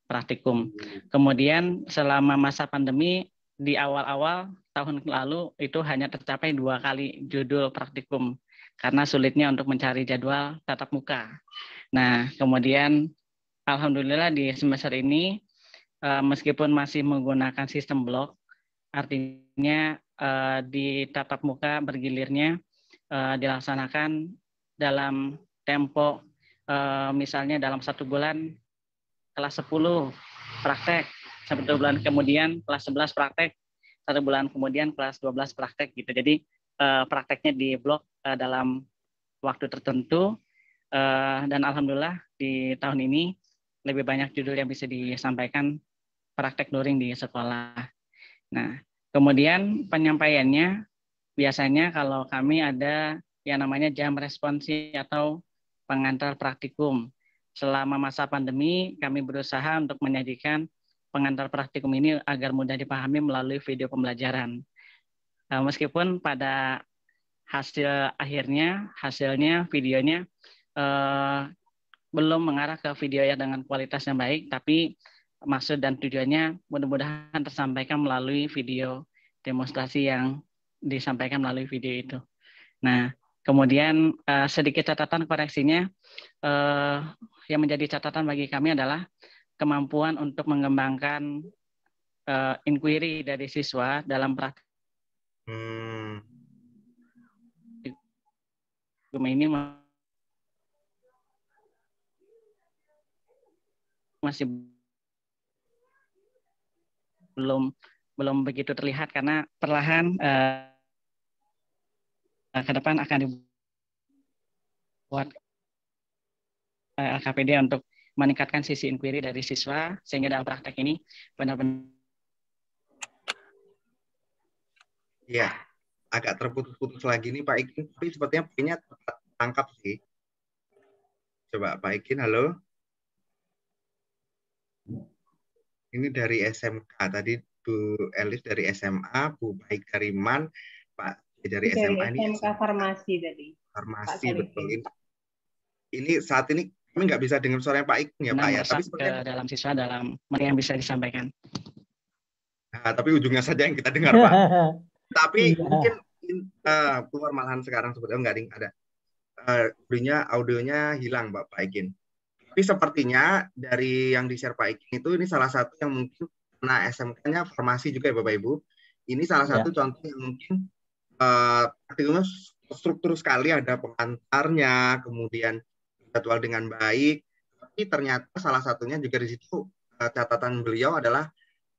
[SPEAKER 5] praktikum. Kemudian selama masa pandemi di awal-awal tahun lalu itu hanya tercapai 2 kali judul praktikum karena sulitnya untuk mencari jadwal tatap muka. Nah, kemudian alhamdulillah di semester ini meskipun masih menggunakan sistem blok, artinya di tatap muka bergilirnya dilaksanakan dalam tempo misalnya dalam 1 bulan kelas 10 praktek, 1 bulan kemudian kelas 11 praktek, 1 bulan kemudian kelas 12 praktek gitu. Jadi prakteknya di blok dalam waktu tertentu dan alhamdulillah di tahun ini lebih banyak judul yang bisa disampaikan praktek luring di sekolah. Nah, kemudian penyampaiannya biasanya kalau kami ada yang namanya jam responsi atau pengantar praktikum. Selama masa pandemi, kami berusaha untuk menyajikan pengantar praktikum ini agar mudah dipahami melalui video pembelajaran. Meskipun pada hasilnya videonya belum mengarah ke video yang dengan kualitas yang baik, tapi maksud dan tujuannya mudah-mudahan tersampaikan melalui video demonstrasi yang disampaikan melalui video itu. Nah, kemudian sedikit catatan koreksinya, yang menjadi catatan bagi kami adalah kemampuan untuk mengembangkan inquiry dari siswa dalam praktik ini masih belum begitu terlihat karena perlahan ke depan akan dibuat LKPD untuk meningkatkan sisi inquiry dari siswa sehingga dalam praktek ini benar-benar.
[SPEAKER 1] Ya, agak terputus-putus lagi nih Pak Ikin, tapi sepertinya poinnya tangkap sih. Coba Pak Ikin, halo. Ini dari SMK tadi Bu Elis dari SMA, Bu Baik dari MAN, Pak dari SMA ini
[SPEAKER 3] SMK Farmasi tadi.
[SPEAKER 1] Farmasi betul. Ini saat ini kami nggak bisa dengar suaranya Pak Ikin ya Pak ya, tapi sepertinya
[SPEAKER 5] ke dalam siswa dalam yang bisa disampaikan.
[SPEAKER 1] Nah, tapi ujungnya saja yang kita dengar Pak. Tapi mungkin keluar malahan sekarang seperti nggak ada audionya hilang Pak Ikin. Tapi sepertinya dari yang di-share Pak Ikin itu ini salah satu yang mungkin karena SMK-nya farmasi juga ya Bapak Ibu. Ini salah satu contoh yang mungkin artinya struktur sekali, ada pengantarnya, kemudian jadwal dengan baik. Tapi ternyata salah satunya juga di situ catatan beliau adalah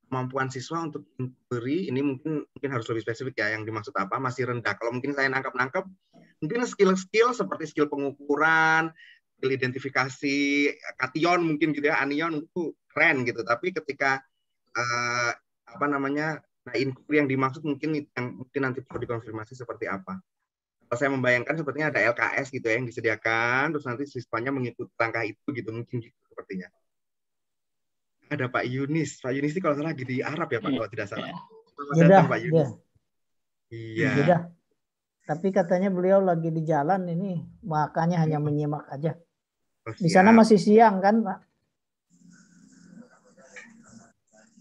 [SPEAKER 1] kemampuan siswa untuk inquiry. Ini mungkin harus lebih spesifik ya, yang dimaksud apa, masih rendah. Kalau mungkin saya nangkep, mungkin skill-skill seperti skill pengukuran, skill identifikasi kation mungkin gitu ya, anion itu keren gitu. Tapi ketika inquiry yang dimaksud mungkin nanti perlu dikonfirmasi seperti apa. Kalau saya membayangkan sepertinya ada LKS gitu ya yang disediakan, terus nanti siswanya mengikuti langkah itu gitu, mungkin gitu sepertinya. Ada Pak Yunis. Pak Yunis ini kalau salah lagi di Arab ya Pak, kalau tidak salah. Selamat datang Pak Yunis.
[SPEAKER 7] Iya. Sudah. Tapi katanya beliau lagi di jalan ini, makanya hanya menyimak aja. Di sana masih siang kan Pak?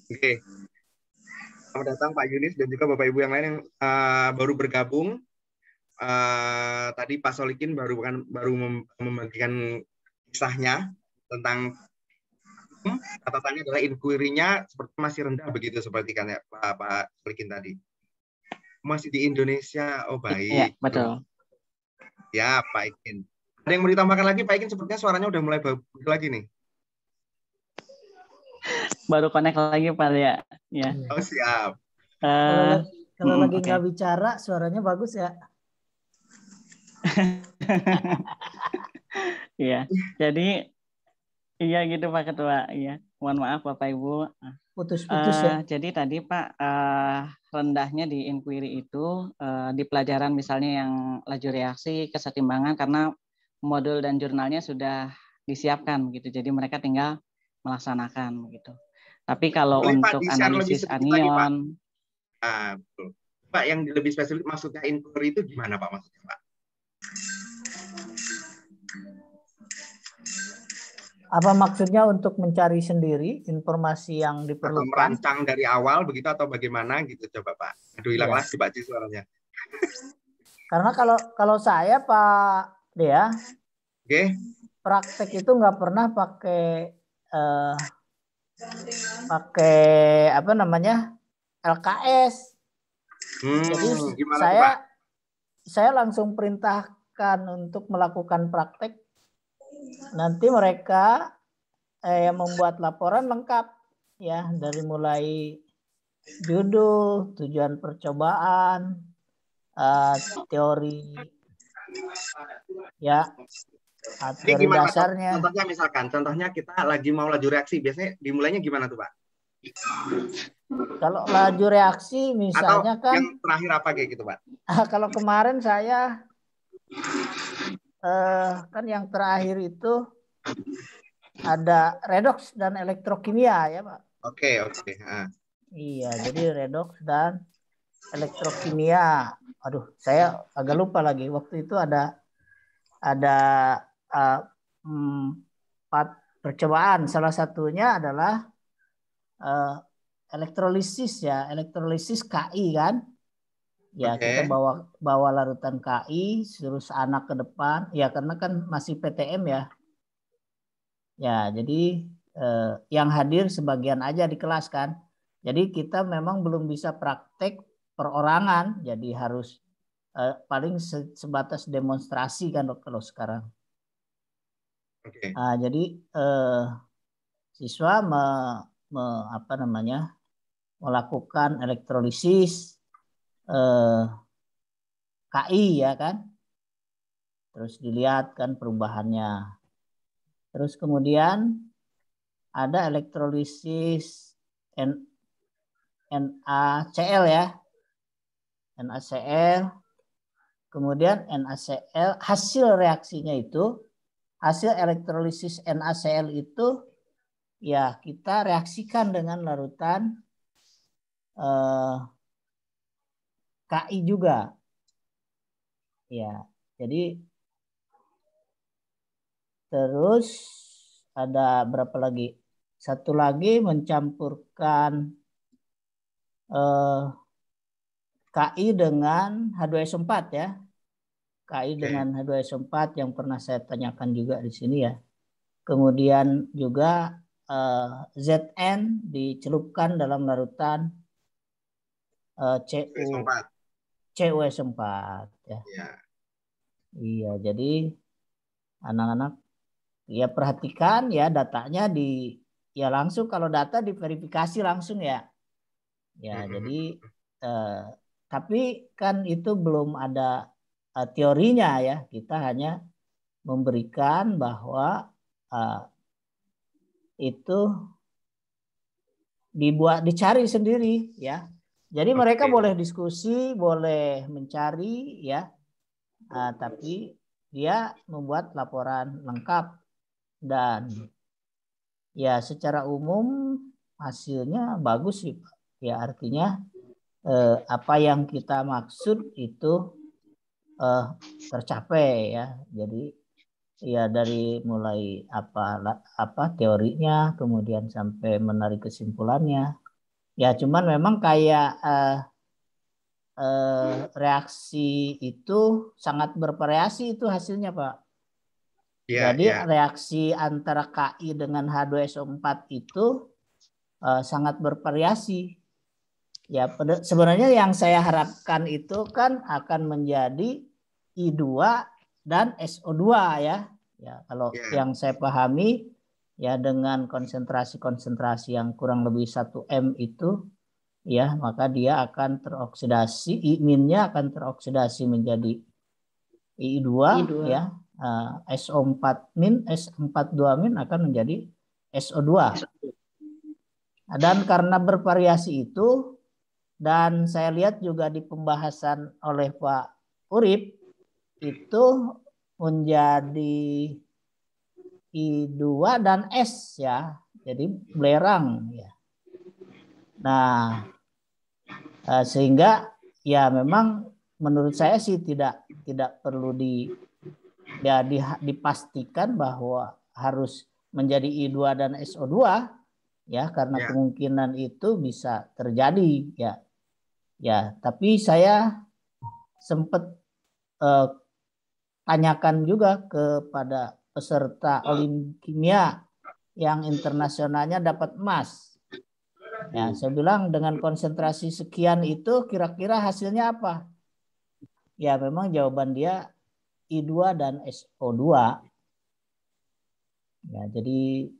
[SPEAKER 1] Oke. Selamat datang Pak Yunis dan juga Bapak Ibu yang lain yang baru bergabung. Tadi Pak Solikin baru membagikan kisahnya tentang catatannya adalah inquiry-nya seperti masih rendah begitu seperti kan ya Pak Solikin tadi. Masih di Indonesia, oh baik.
[SPEAKER 5] Iya, betul.
[SPEAKER 1] Ya Pak Ikin. Ada yang mau ditambahkan lagi Pak Ikin? Sepertinya suaranya udah mulai bagus lagi nih.
[SPEAKER 5] Baru connect lagi Pak ya. Ya.
[SPEAKER 1] Oh siap.
[SPEAKER 7] Kalau lagi nggak bicara suaranya bagus ya.
[SPEAKER 5] Iya. Jadi iya gitu Pak Ketua. Iya. Mohon maaf Bapak Ibu.
[SPEAKER 7] Putus-putus ya.
[SPEAKER 5] Jadi tadi Pak rendahnya di inquiry itu di pelajaran misalnya yang laju reaksi, kesetimbangan karena modul dan jurnalnya sudah disiapkan gitu. Jadi mereka tinggal melaksanakan gitu. Tapi kalau
[SPEAKER 1] boleh,
[SPEAKER 5] untuk
[SPEAKER 1] Pak,
[SPEAKER 5] analisis anion,
[SPEAKER 1] betul. Pak, yang lebih spesifik maksudnya inquiry itu gimana Pak maksudnya Pak?
[SPEAKER 7] Apa maksudnya untuk mencari sendiri informasi yang diperlukan?
[SPEAKER 1] Atau merancang dari awal begitu atau bagaimana gitu coba Pak? Aduh hilang lagi Pak suaranya.
[SPEAKER 7] Karena kalau saya Pak Dea, praktek itu nggak pernah pakai apa namanya LKS. Jadi saya langsung perintahkan untuk melakukan praktek. Nanti mereka yang membuat laporan lengkap ya, dari mulai judul, tujuan percobaan, teori ya, teori dasarnya.
[SPEAKER 1] Contohnya kita lagi mau laju reaksi, biasanya dimulainya gimana tuh Pak?
[SPEAKER 7] Kalau laju reaksi misalnya
[SPEAKER 1] atau yang terakhir apa kayak gitu Pak?
[SPEAKER 7] Kalau kemarin saya kan yang terakhir itu ada redox dan elektrokimia ya Pak.
[SPEAKER 1] Oke.
[SPEAKER 7] Iya, jadi redox dan elektrokimia. Aduh, saya agak lupa lagi. Waktu itu ada 4 percobaan. Salah satunya adalah elektrolisis ya, elektrolisis KI kan. Ya, kita bawa larutan KI, terus anak ke depan. Ya, karena kan masih PTM ya. Ya, jadi yang hadir sebagian aja di kelas kan. Jadi kita memang belum bisa praktek perorangan. Jadi harus paling sebatas demonstrasi kan kalau sekarang. Nah, jadi siswa melakukan elektrolisis KI ya kan. Terus dilihat kan perubahannya. Terus kemudian ada elektrolisis NaCl ya. NaCl. Kemudian NaCl, hasil reaksinya itu, hasil elektrolisis NaCl itu ya kita reaksikan dengan larutan KI juga. Ya, jadi terus ada berapa lagi? Satu lagi mencampurkan KI dengan H2SO4 ya. KI dengan H2SO4 yang pernah saya tanyakan juga di sini ya. Kemudian juga Zn dicelupkan dalam larutan CuS4 ya. Iya, jadi anak-anak ya perhatikan ya datanya ya langsung, kalau data diverifikasi langsung ya. Ya, jadi tapi kan itu belum ada teorinya ya. Kita hanya memberikan bahwa itu dicari sendiri ya. Jadi mereka boleh diskusi, boleh mencari ya. Tapi dia membuat laporan lengkap dan ya secara umum hasilnya bagus sih Pak. Ya artinya apa yang kita maksud itu tercapai ya. Jadi ya dari mulai apa teorinya kemudian sampai menarik kesimpulannya. Ya cuman memang kayak reaksi itu sangat bervariasi itu hasilnya Pak. Jadi reaksi antara KI dengan H2SO4 itu sangat bervariasi. Ya, sebenarnya yang saya harapkan itu kan akan menjadi I2 dan SO2 ya. Ya, kalau yang saya pahami ya dengan konsentrasi-konsentrasi yang kurang lebih 1 M itu ya, maka dia akan teroksidasi, I-nya akan teroksidasi menjadi I2. Ya. SO4 min, S42 akan menjadi SO2. Dan karena bervariasi itu, dan saya lihat juga di pembahasan oleh Pak Urip itu menjadi I2 dan S ya, jadi belerang ya. Nah, sehingga ya memang menurut saya sih tidak perlu dipastikan bahwa harus menjadi I2 dan SO2 ya, karena kemungkinan itu bisa terjadi ya. Ya, tapi saya sempat tanyakan juga kepada peserta Olimkimia yang internasionalnya dapat emas. Ya, saya bilang dengan konsentrasi sekian itu kira-kira hasilnya apa? Ya, memang jawaban dia I2 dan SO2. Ya, jadi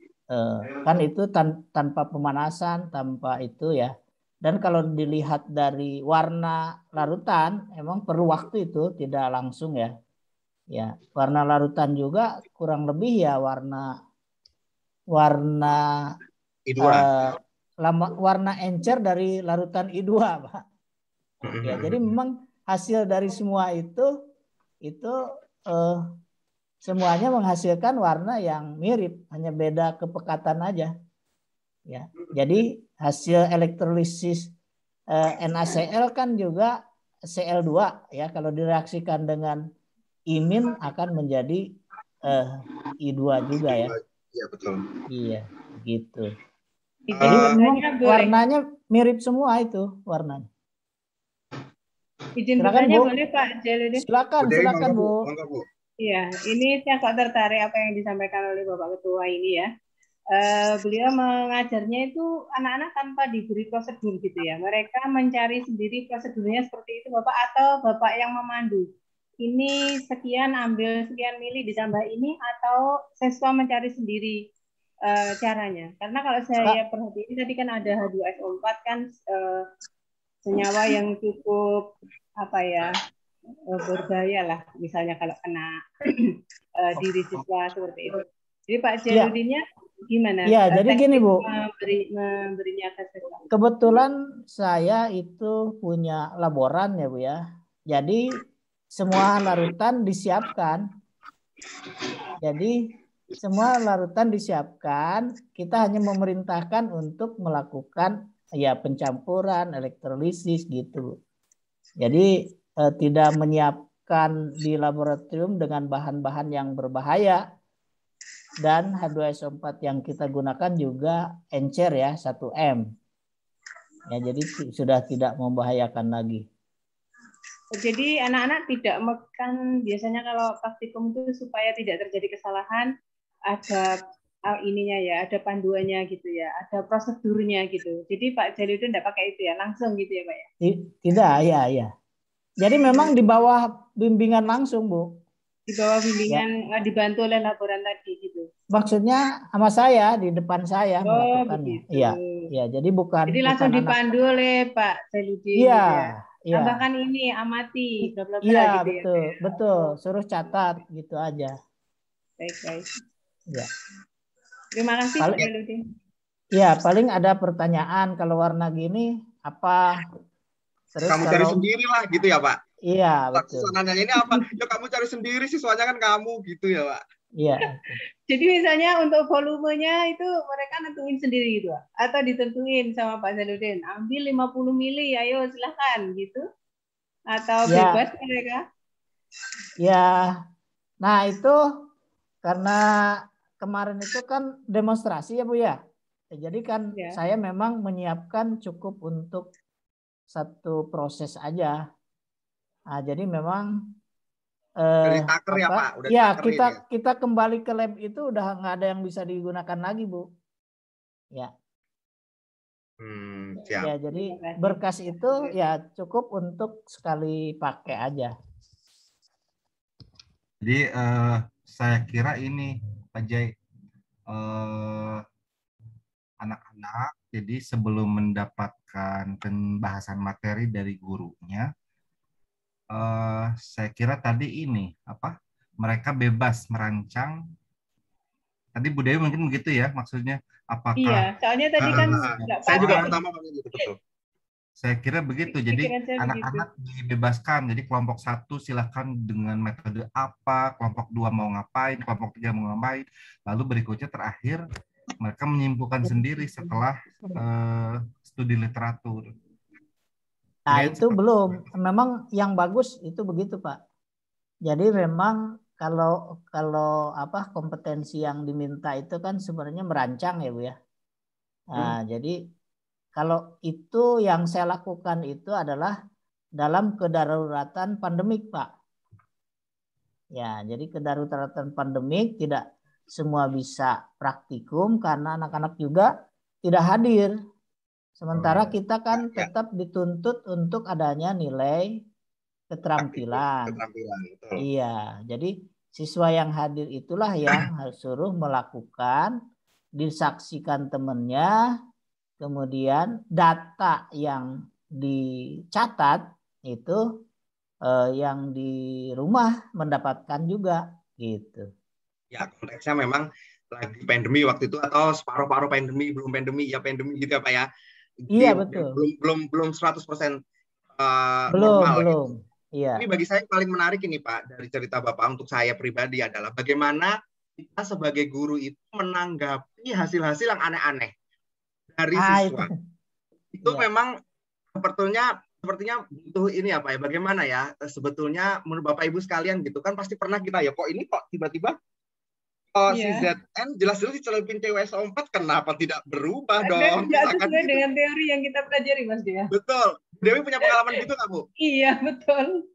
[SPEAKER 7] kan itu tanpa pemanasan, tanpa itu ya. Dan kalau dilihat dari warna larutan, emang perlu waktu itu, tidak langsung ya. Ya, warna larutan juga kurang lebih ya warna I2. Warna encer dari larutan I2, Pak. Ya, jadi memang hasil dari semua itu semuanya menghasilkan warna yang mirip, hanya beda kepekatan aja. Ya, jadi hasil elektrolisis NaCl kan juga Cl2 ya, kalau direaksikan dengan imin akan menjadi I2 juga ya.
[SPEAKER 1] Iya betul.
[SPEAKER 7] Iya, gitu. Jadi warnanya mirip semua itu warnanya.
[SPEAKER 3] Izin bertanya boleh Pak Jaludin?
[SPEAKER 7] Silakan Bu.
[SPEAKER 3] Iya, ini saya kok tertarik apa yang disampaikan oleh Bapak Ketua ini ya. Beliau mengajarnya itu anak-anak tanpa diberi prosedur gitu ya. Mereka mencari sendiri prosedurnya seperti itu Bapak, atau Bapak yang memandu. Ini sekian ambil sekian mili ditambah ini, atau siswa mencari sendiri caranya. Karena kalau saya perhatiin tadi kan ada H2SO4 kan senyawa yang cukup apa ya berbahaya lah, misalnya kalau kena diri siswa seperti itu. Jadi Pak Jaludinnya gimana?
[SPEAKER 7] Ya, jadi gini Bu,
[SPEAKER 3] memberinya ke siswa.
[SPEAKER 7] Kebetulan saya itu punya laboran ya Bu ya. Jadi semua larutan disiapkan. Jadi semua larutan disiapkan, kita hanya memerintahkan untuk melakukan ya pencampuran, elektrolisis gitu. Jadi tidak menyiapkan di laboratorium dengan bahan-bahan yang berbahaya. Dan H2SO4 yang kita gunakan juga encer ya, 1M. Ya, jadi sudah tidak membahayakan lagi.
[SPEAKER 3] Jadi anak-anak tidak makan, biasanya kalau praktikum itu supaya tidak terjadi kesalahan, ada ininya ya, ada panduannya gitu ya, ada prosedurnya gitu. Jadi Pak Jaludin tidak pakai itu ya, langsung gitu ya Pak ya?
[SPEAKER 7] Tidak, ya. Jadi memang di bawah bimbingan langsung Bu.
[SPEAKER 3] Di bawah bimbingan ya. Dibantu oleh laboran tadi gitu.
[SPEAKER 7] Maksudnya sama saya di depan saya melakukannya. Iya, iya. Jadi bukan.
[SPEAKER 3] Jadi langsung dipandu oleh Pak Jaludin.
[SPEAKER 7] Iya,
[SPEAKER 3] gitu ya.
[SPEAKER 7] Iya.
[SPEAKER 3] Tambahkan ini amati, bla bla bla
[SPEAKER 7] iya,
[SPEAKER 3] gitu
[SPEAKER 7] betul,
[SPEAKER 3] ya.
[SPEAKER 7] Betul. Suruh catat gitu aja.
[SPEAKER 3] Baik.
[SPEAKER 7] Ya.
[SPEAKER 3] Terima kasih Pak Jaludin.
[SPEAKER 7] Iya, paling ada pertanyaan kalau warna gini apa?
[SPEAKER 1] Terus kamu cari sendiri lah gitu ya Pak.
[SPEAKER 7] Iya, betul.
[SPEAKER 1] Nanya ini apa? Ya kamu cari sendiri, siswanya kan kamu gitu ya Pak.
[SPEAKER 7] Iya.
[SPEAKER 3] Jadi misalnya untuk volumenya itu mereka nentuin sendiri gitu, atau ditentuin sama Pak Jaludin, ambil 50 mili, ayo silahkan gitu, atau bebas mereka?
[SPEAKER 7] Ya, nah itu karena kemarin itu kan demonstrasi ya Bu ya. Jadi kan saya memang menyiapkan cukup untuk satu proses aja. Nah, jadi memang
[SPEAKER 1] taker ya Pak, udah
[SPEAKER 7] ya kita kembali ke lab itu udah nggak ada yang bisa digunakan lagi Bu. Ya.
[SPEAKER 1] Siap.
[SPEAKER 7] Ya, jadi berkas itu ya cukup untuk sekali pakai aja.
[SPEAKER 6] Jadi saya kira ini Pak Jai, anak-anak jadi sebelum mendapatkan pembahasan materi dari gurunya, saya kira tadi ini apa? Mereka bebas merancang. Tadi Bu Dewi mungkin begitu ya maksudnya. Apakah?
[SPEAKER 3] Iya, soalnya tadi kan
[SPEAKER 1] saya juga pertama begitu betul.
[SPEAKER 6] Saya kira begitu. Jadi anak-anak dibebaskan. Jadi kelompok 1 silakan dengan metode apa, kelompok 2 mau ngapain, kelompok 3 mau ngapain. Lalu berikutnya terakhir mereka menyimpulkan sendiri setelah studi literatur.
[SPEAKER 7] Nah, itu belum. Memang yang bagus itu begitu, Pak. Jadi memang kalau apa kompetensi yang diminta itu kan sebenarnya merancang ya, Bu ya. Nah, jadi kalau itu yang saya lakukan itu adalah dalam kedaruratan pandemik, Pak. Ya, jadi kedaruratan pandemik tidak semua bisa praktikum karena anak-anak juga tidak hadir. Sementara kita kan tetap dituntut untuk adanya nilai keterampilan.
[SPEAKER 1] Betul.
[SPEAKER 7] Iya, jadi siswa yang hadir itulah yang harus suruh melakukan, disaksikan temannya, kemudian data yang dicatat itu yang di rumah mendapatkan juga gitu.
[SPEAKER 1] Ya, konteksnya memang lagi pandemi waktu itu atau separuh-paruh pandemi, belum pandemi, ya pandemi gitu ya Pak ya.
[SPEAKER 7] Iya, betul.
[SPEAKER 1] Belum 100% normal.
[SPEAKER 7] Belum.
[SPEAKER 1] Gitu.
[SPEAKER 7] Iya.
[SPEAKER 1] Ini bagi saya paling menarik ini Pak dari cerita Bapak untuk saya pribadi adalah bagaimana kita sebagai guru itu menanggapi hasil-hasil yang aneh-aneh dari siswa. Itu memang sepertinya butuh ini apa ya? Bagaimana ya? Sebetulnya menurut Bapak Ibu sekalian gitu kan pasti pernah kita ya kok ini kok tiba-tiba si ZN jelas-jelas dicelupin TWSO4 kenapa tidak berubah dong?
[SPEAKER 3] Tidak sesuai dengan teori yang kita pelajari Mas Dia.
[SPEAKER 1] Betul. Dewi punya pengalaman gitu nggak Bu?
[SPEAKER 3] Iya betul.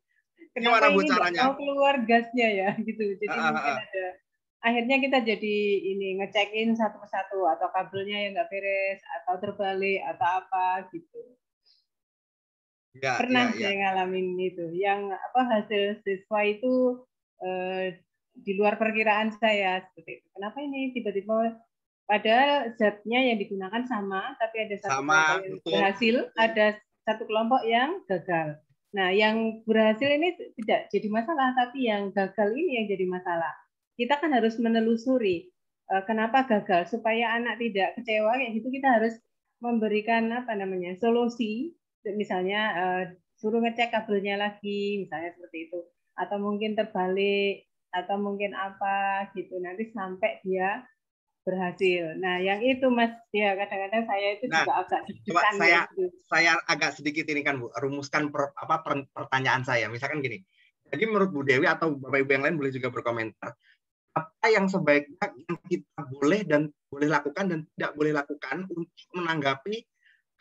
[SPEAKER 3] Kenapa
[SPEAKER 1] Gimana Bu
[SPEAKER 3] ini
[SPEAKER 1] caranya?
[SPEAKER 3] mau keluar gasnya ya gitu. Jadi mungkin ada. Akhirnya kita jadi ini ngecekin satu persatu atau kabelnya yang nggak beres atau terbalik atau apa gitu. Pernah saya ngalamin itu. Yang hasil siswa itu di luar perkiraan saya seperti itu. Kenapa ini tiba-tiba Padahal zatnya yang digunakan sama, tapi ada satu
[SPEAKER 1] Sama,
[SPEAKER 3] kelompok yang
[SPEAKER 1] betul.
[SPEAKER 3] berhasil, ada satu kelompok yang gagal. Nah, yang berhasil ini tidak jadi masalah, tapi yang gagal ini yang jadi masalah. Kita kan harus menelusuri kenapa gagal, supaya anak tidak kecewa kayak gitu. Kita harus memberikan solusi, misalnya suruh ngecek kabelnya lagi, misalnya seperti itu, atau mungkin terbalik, atau mungkin apa gitu, nanti sampai dia berhasil. Nah, yang itu Mas, ya kadang-kadang saya itu juga agak deg-degan.
[SPEAKER 1] Saya agak sedikit ini kan Bu, rumuskan pertanyaan saya. Misalkan gini, jadi menurut Bu Dewi atau Bapak Ibu yang lain boleh juga berkomentar, apa yang sebaiknya yang kita boleh dan boleh lakukan dan tidak boleh lakukan untuk menanggapi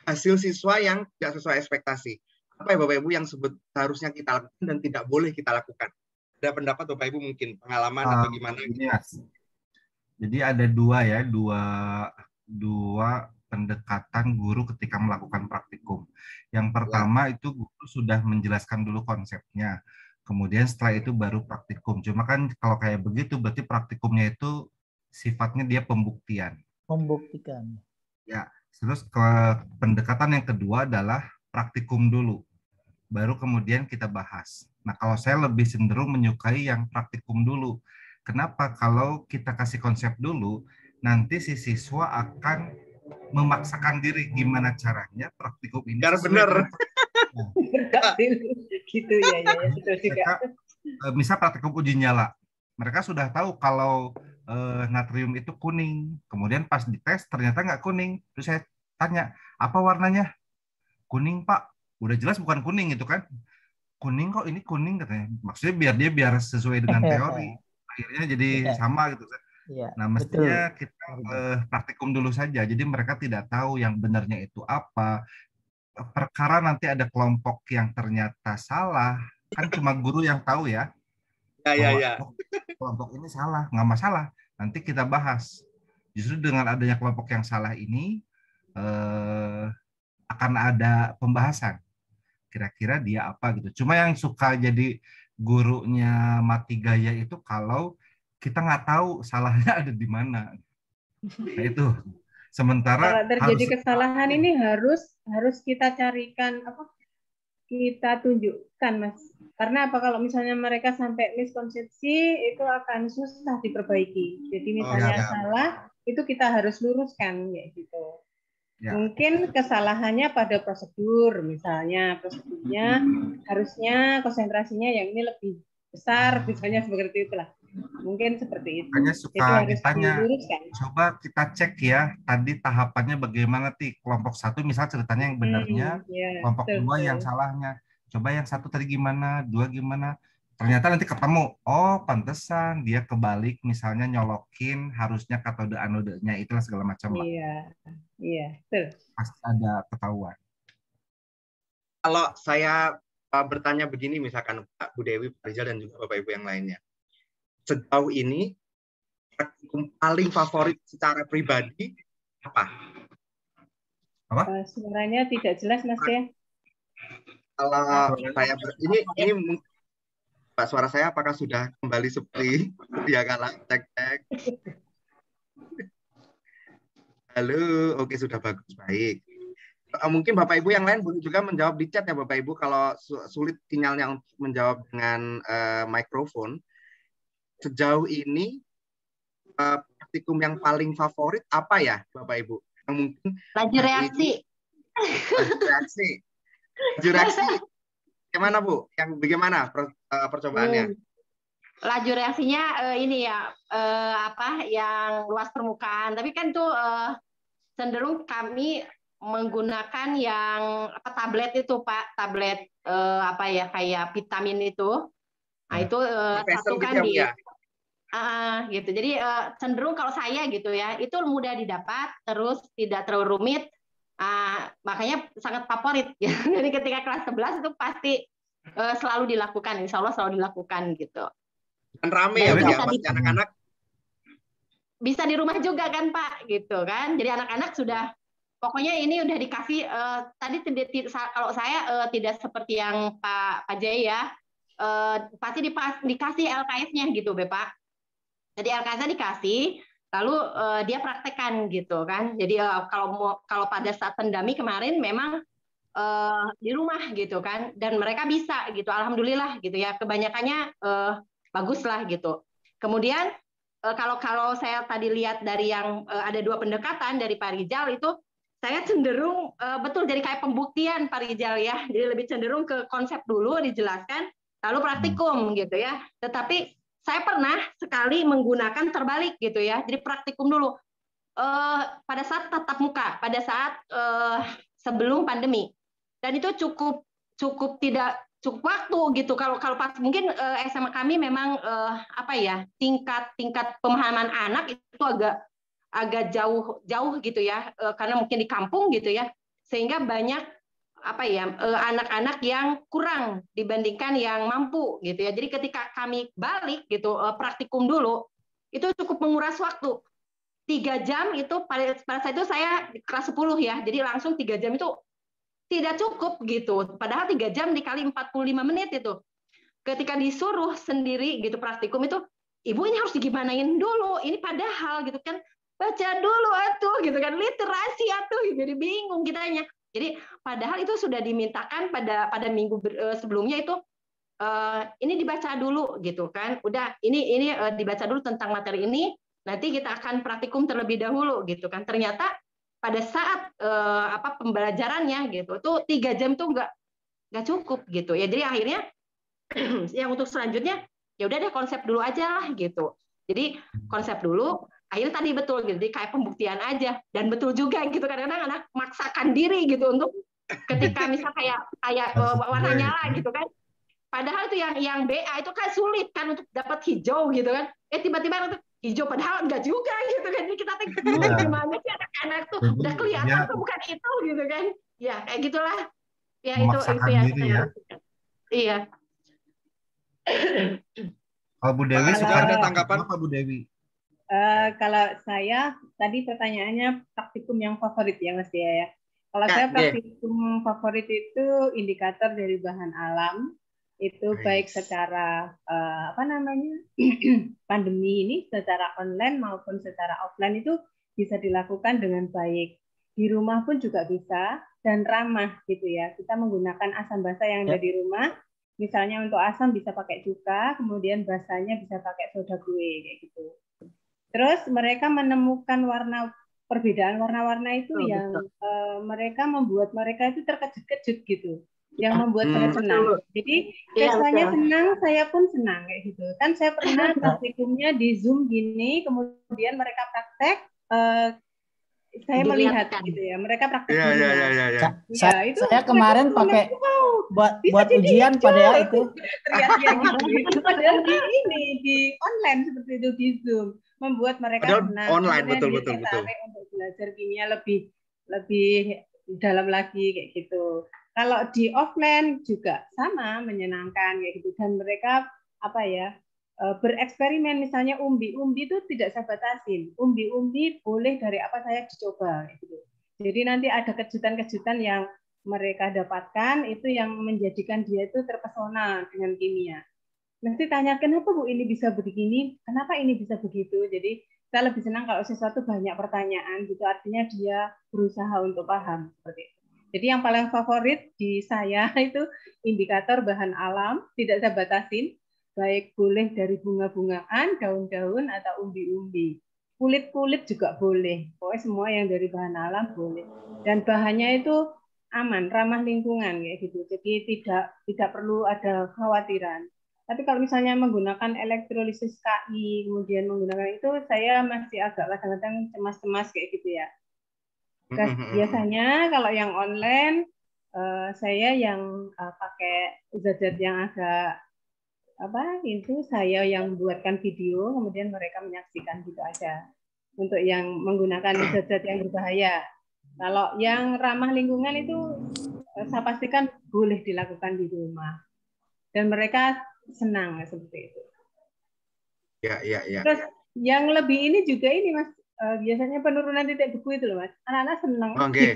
[SPEAKER 1] hasil siswa yang tidak sesuai ekspektasi. Apa ya Bapak Ibu yang seharusnya kita lakukan dan tidak boleh kita lakukan? Ada pendapat Bapak Ibu mungkin, pengalaman atau gimana?
[SPEAKER 6] Yes. Jadi ada dua pendekatan guru ketika melakukan praktikum. Yang pertama itu guru sudah menjelaskan dulu konsepnya. Kemudian setelah itu baru praktikum. Cuma kan kalau kayak begitu berarti praktikumnya itu sifatnya dia pembuktian.
[SPEAKER 7] Membuktikan.
[SPEAKER 6] Ya, terus ke pendekatan yang kedua adalah praktikum dulu. Baru kemudian kita bahas. Nah, kalau saya lebih cenderung menyukai yang praktikum dulu. Kenapa? Kalau kita kasih konsep dulu, nanti si siswa akan memaksakan diri gimana caranya praktikum ini
[SPEAKER 1] biar benar.
[SPEAKER 3] Gitu ya, betul juga.
[SPEAKER 6] Misal praktikum uji nyala, mereka sudah tahu kalau natrium itu kuning, kemudian pas dites ternyata nggak kuning. Terus saya tanya, apa warnanya? Kuning Pak. Udah jelas bukan kuning itu kan? Kuning kok ini kuning katanya. Maksudnya biar sesuai dengan teori. Akhirnya jadi sama gitu. Nah, mestinya kita praktikum dulu saja. Jadi mereka tidak tahu yang benarnya itu apa. Perkara nanti ada kelompok yang ternyata salah, kan cuma guru yang tahu ya.
[SPEAKER 1] Ya.
[SPEAKER 6] Kelompok ini salah, nggak masalah. Nanti kita bahas. Justru dengan adanya kelompok yang salah ini akan ada pembahasan. Kira-kira dia apa gitu. Cuma yang suka jadi gurunya mati gaya itu kalau kita nggak tahu salahnya ada di mana. Nah itu. Sementara
[SPEAKER 3] kalau terjadi kesalahan ini harus kita carikan kita tunjukkan Mas. Karena apa, kalau misalnya mereka sampai miskonsepsi itu akan susah diperbaiki. Jadi misalnya salah itu kita harus luruskan kayak gitu. Ya. Mungkin kesalahannya pada prosedur, misalnya prosedurnya harusnya konsentrasinya yang ini lebih besar, misalnya seperti itulah. Mungkin seperti itu.
[SPEAKER 6] Hanya suka ditanya, coba kita cek ya, tadi tahapannya bagaimana kelompok satu misal ceritanya yang benarnya, kelompok dua yang salahnya. Coba yang satu tadi gimana, dua gimana. Ternyata nanti ketemu, oh pantesan dia kebalik, misalnya nyolokin harusnya katode anodenya, itulah segala macam.
[SPEAKER 3] Iya, betul.
[SPEAKER 6] Pasti ada ketahuan.
[SPEAKER 1] Kalau saya bertanya begini, misalkan Pak Bu Dewi, Pak Rizal, dan juga Bapak Ibu yang lainnya. Sejauh ini, praktikum paling favorit secara pribadi apa?
[SPEAKER 3] Suaranya tidak jelas, Mas ya.
[SPEAKER 1] Kalau saya ini Pak, suara saya apakah sudah kembali seperti dia kala cek? Halo, oke sudah bagus, baik. Mungkin Bapak Ibu yang lain boleh juga menjawab di chat ya Bapak Ibu kalau sulit sinyalnya untuk menjawab dengan mikrofon. Sejauh ini praktikum yang paling favorit apa ya Bapak Ibu? Yang mungkin
[SPEAKER 2] laju reaksi.
[SPEAKER 1] Laju reaksi. Gimana Bu? Yang bagaimana percobaannya?
[SPEAKER 2] Laju reaksinya ini ya yang luas permukaan. Tapi kan tuh cenderung kami menggunakan yang tablet itu Pak, tablet kayak vitamin itu. Nah itu satu kan gitu. Jadi cenderung kalau saya gitu ya, itu mudah didapat, terus tidak terlalu rumit. Makanya sangat favorit. Jadi ketika kelas 11 itu pasti selalu dilakukan, insya Allah selalu dilakukan gitu.
[SPEAKER 1] Dan rame ya anak-anak.
[SPEAKER 2] Bisa di rumah juga kan Pak, gitu kan. Jadi anak-anak sudah, pokoknya ini udah dikasih, tadi kalau saya tidak seperti yang Pak Jai ya, pasti dikasih LKS-nya gitu Bapak. Jadi LKS-nya dikasih, lalu dia praktekkan gitu kan. Jadi kalau pada saat pandemi kemarin memang di rumah gitu kan, dan mereka bisa gitu, alhamdulillah gitu ya, kebanyakannya bagus lah gitu. Kemudian kalau saya tadi lihat dari yang ada 2 pendekatan dari Pak Rizal itu, saya cenderung betul jadi kayak pembuktian Pak Rizal ya, jadi lebih cenderung ke konsep dulu dijelaskan, lalu praktikum gitu ya. Tetapi saya pernah sekali menggunakan terbalik gitu ya, jadi praktikum dulu pada saat tatap muka, pada saat sebelum pandemi, dan itu cukup tidak cukup waktu gitu. Kalau pas mungkin SMA kami memang apa ya, tingkat pemahaman anak itu agak jauh gitu ya, karena mungkin di kampung gitu ya, sehingga banyak apa ya anak-anak yang kurang dibandingkan yang mampu gitu ya. Jadi ketika kami balik gitu praktikum dulu, itu cukup menguras waktu 3 jam itu pada saat itu saya kelas 10 ya, jadi langsung 3 jam itu tidak cukup gitu. Padahal 3 jam dikali 45 menit itu. Ketika disuruh sendiri gitu praktikum itu, ibu ini harus digimanain dulu. Ini padahal gitu kan, baca dulu atuh gitu kan, literasi atuh, jadi bingung kitanya. Jadi padahal itu sudah dimintakan pada minggu sebelumnya itu ini dibaca dulu gitu kan. Udah ini dibaca dulu tentang materi ini, nanti kita akan praktikum terlebih dahulu gitu kan. Ternyata pada saat pembelajarannya gitu tuh 3 jam tuh nggak cukup gitu ya. Jadi akhirnya yang untuk selanjutnya ya udah deh konsep dulu aja lah gitu. Jadi konsep dulu, akhirnya tadi betul gitu, jadi kayak pembuktian aja. Dan betul juga gitu, kadang-kadang anak maksakan diri gitu untuk ketika misal kayak warna nyala gitu kan, padahal itu yang BA itu kan sulit kan untuk dapat hijau gitu kan, tiba-tiba hijau padahal enggak juga gitu kan. Jadi kita gimana sih anak-anak tuh udah kelihatan tuh bukan itu gitu kan ya, kayak gitulah ya. Itu ya
[SPEAKER 6] diri ya.
[SPEAKER 2] Iya.
[SPEAKER 6] Kalau Bu Dewi suka ada tanggapan apa Bu Dewi?
[SPEAKER 3] Kalau saya tadi pertanyaannya praktikum yang favorit ya Mas Dia ya. Kalau saya praktikum favorit itu indikator dari bahan alam, itu baik secara pandemi ini secara online maupun secara offline itu bisa dilakukan dengan baik. Di rumah pun juga bisa dan ramah gitu ya. Kita menggunakan asam basa yang ada di rumah. Misalnya untuk asam bisa pakai cuka, kemudian basanya bisa pakai soda gue kayak gitu. Terus mereka menemukan perbedaan warna-warna itu yang mereka membuat mereka itu terkejut-kejut gitu, yang membuat saya senang. Jadi siswanya senang, saya pun senang kayak gitu. Kan saya pernah praktikumnya di Zoom gini, kemudian mereka praktek. Saya melihat gitu ya, mereka praktek.
[SPEAKER 7] Saya kemarin pakai buat ujian pada itu.
[SPEAKER 3] Itu padahal di online seperti itu di Zoom, membuat mereka senang.
[SPEAKER 1] Online betul.
[SPEAKER 3] Untuk belajar kimia lebih dalam lagi kayak gitu. Kalau di offline juga sama menyenangkan kayak gitu, dan mereka bereksperimen. Misalnya umbi itu tidak saya batasin. Umbi boleh dari apa saya dicoba gitu. Jadi nanti ada kejutan-kejutan yang mereka dapatkan itu yang menjadikan dia itu terpesona dengan kimia. Nanti tanya, kenapa Bu ini bisa begini? Kenapa ini bisa begitu? Jadi saya lebih senang kalau sesuatu banyak pertanyaan gitu, artinya dia berusaha untuk paham seperti itu. Jadi yang paling favorit di saya itu indikator bahan alam, tidak saya batasin. Baik boleh dari bunga-bungaan, daun-daun, atau umbi-umbi. Kulit-kulit juga boleh. Pokoknya semua yang dari bahan alam boleh. Dan bahannya itu aman, ramah lingkungan kayak gitu. Jadi tidak perlu ada kekhawatiran. Tapi kalau misalnya menggunakan elektrolisis KI, kemudian menggunakan itu, saya masih agak kadang-kadang cemas-cemas kayak gitu ya. Biasanya kalau yang online, saya yang pakai zat-zat yang agak itu saya yang buatkan video, kemudian mereka menyaksikan gitu aja. Untuk yang menggunakan zat-zat yang berbahaya. Kalau yang ramah lingkungan itu saya pastikan boleh dilakukan di rumah. Dan mereka senang seperti itu.
[SPEAKER 1] Ya.
[SPEAKER 3] Terus yang lebih ini juga ini Mas, biasanya penurunan titik beku itu loh Mas. Anak-anak senang.
[SPEAKER 1] Oke.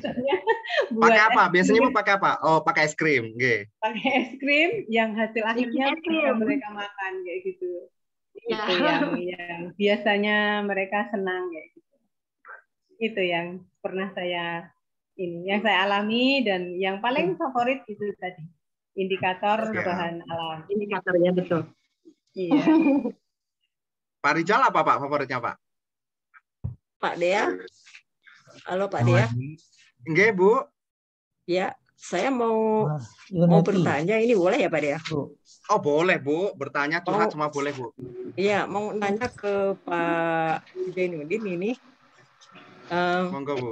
[SPEAKER 1] Pakai apa? Biasanya mau pakai apa? Oh, pakai es krim. Pakai
[SPEAKER 3] es krim yang hasil akhirnya mereka makan kayak gitu. itu yang biasanya mereka senang ya. Itu yang pernah saya yang saya alami dan yang paling favorit itu tadi indikator bahan alam.
[SPEAKER 2] Indikatornya betul.
[SPEAKER 3] Iya.
[SPEAKER 1] Pak Rijal apa Pak favoritnya Pak?
[SPEAKER 8] Pak Dea. Halo Pak Dea.
[SPEAKER 1] Enggak Bu.
[SPEAKER 8] Ya, saya mau bertanya, ini boleh ya Pak Dea?
[SPEAKER 1] Oh boleh Bu, bertanya curhat semua boleh Bu.
[SPEAKER 8] Iya, mau nanya ke Pak Zainuddin ini.
[SPEAKER 1] Monggo Bu.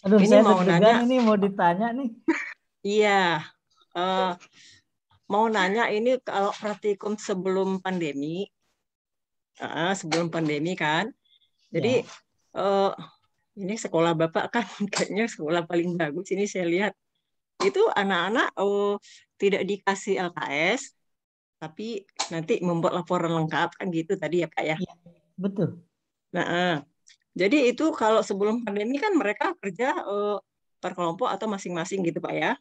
[SPEAKER 7] Aduh,
[SPEAKER 8] ini
[SPEAKER 7] saya
[SPEAKER 8] mau nanya.
[SPEAKER 7] Ini mau ditanya nih.
[SPEAKER 8] Iya, mau nanya ini kalau praktikum sebelum pandemi kan. Jadi ini sekolah Bapak kan kayaknya sekolah paling bagus ini saya lihat. Itu anak-anak tidak dikasih LKS, tapi nanti membuat laporan lengkap kan gitu tadi ya Pak ya?
[SPEAKER 7] Iya, betul.
[SPEAKER 8] Nah, jadi itu kalau sebelum pandemi kan mereka kerja per kelompok atau masing-masing gitu Pak ya?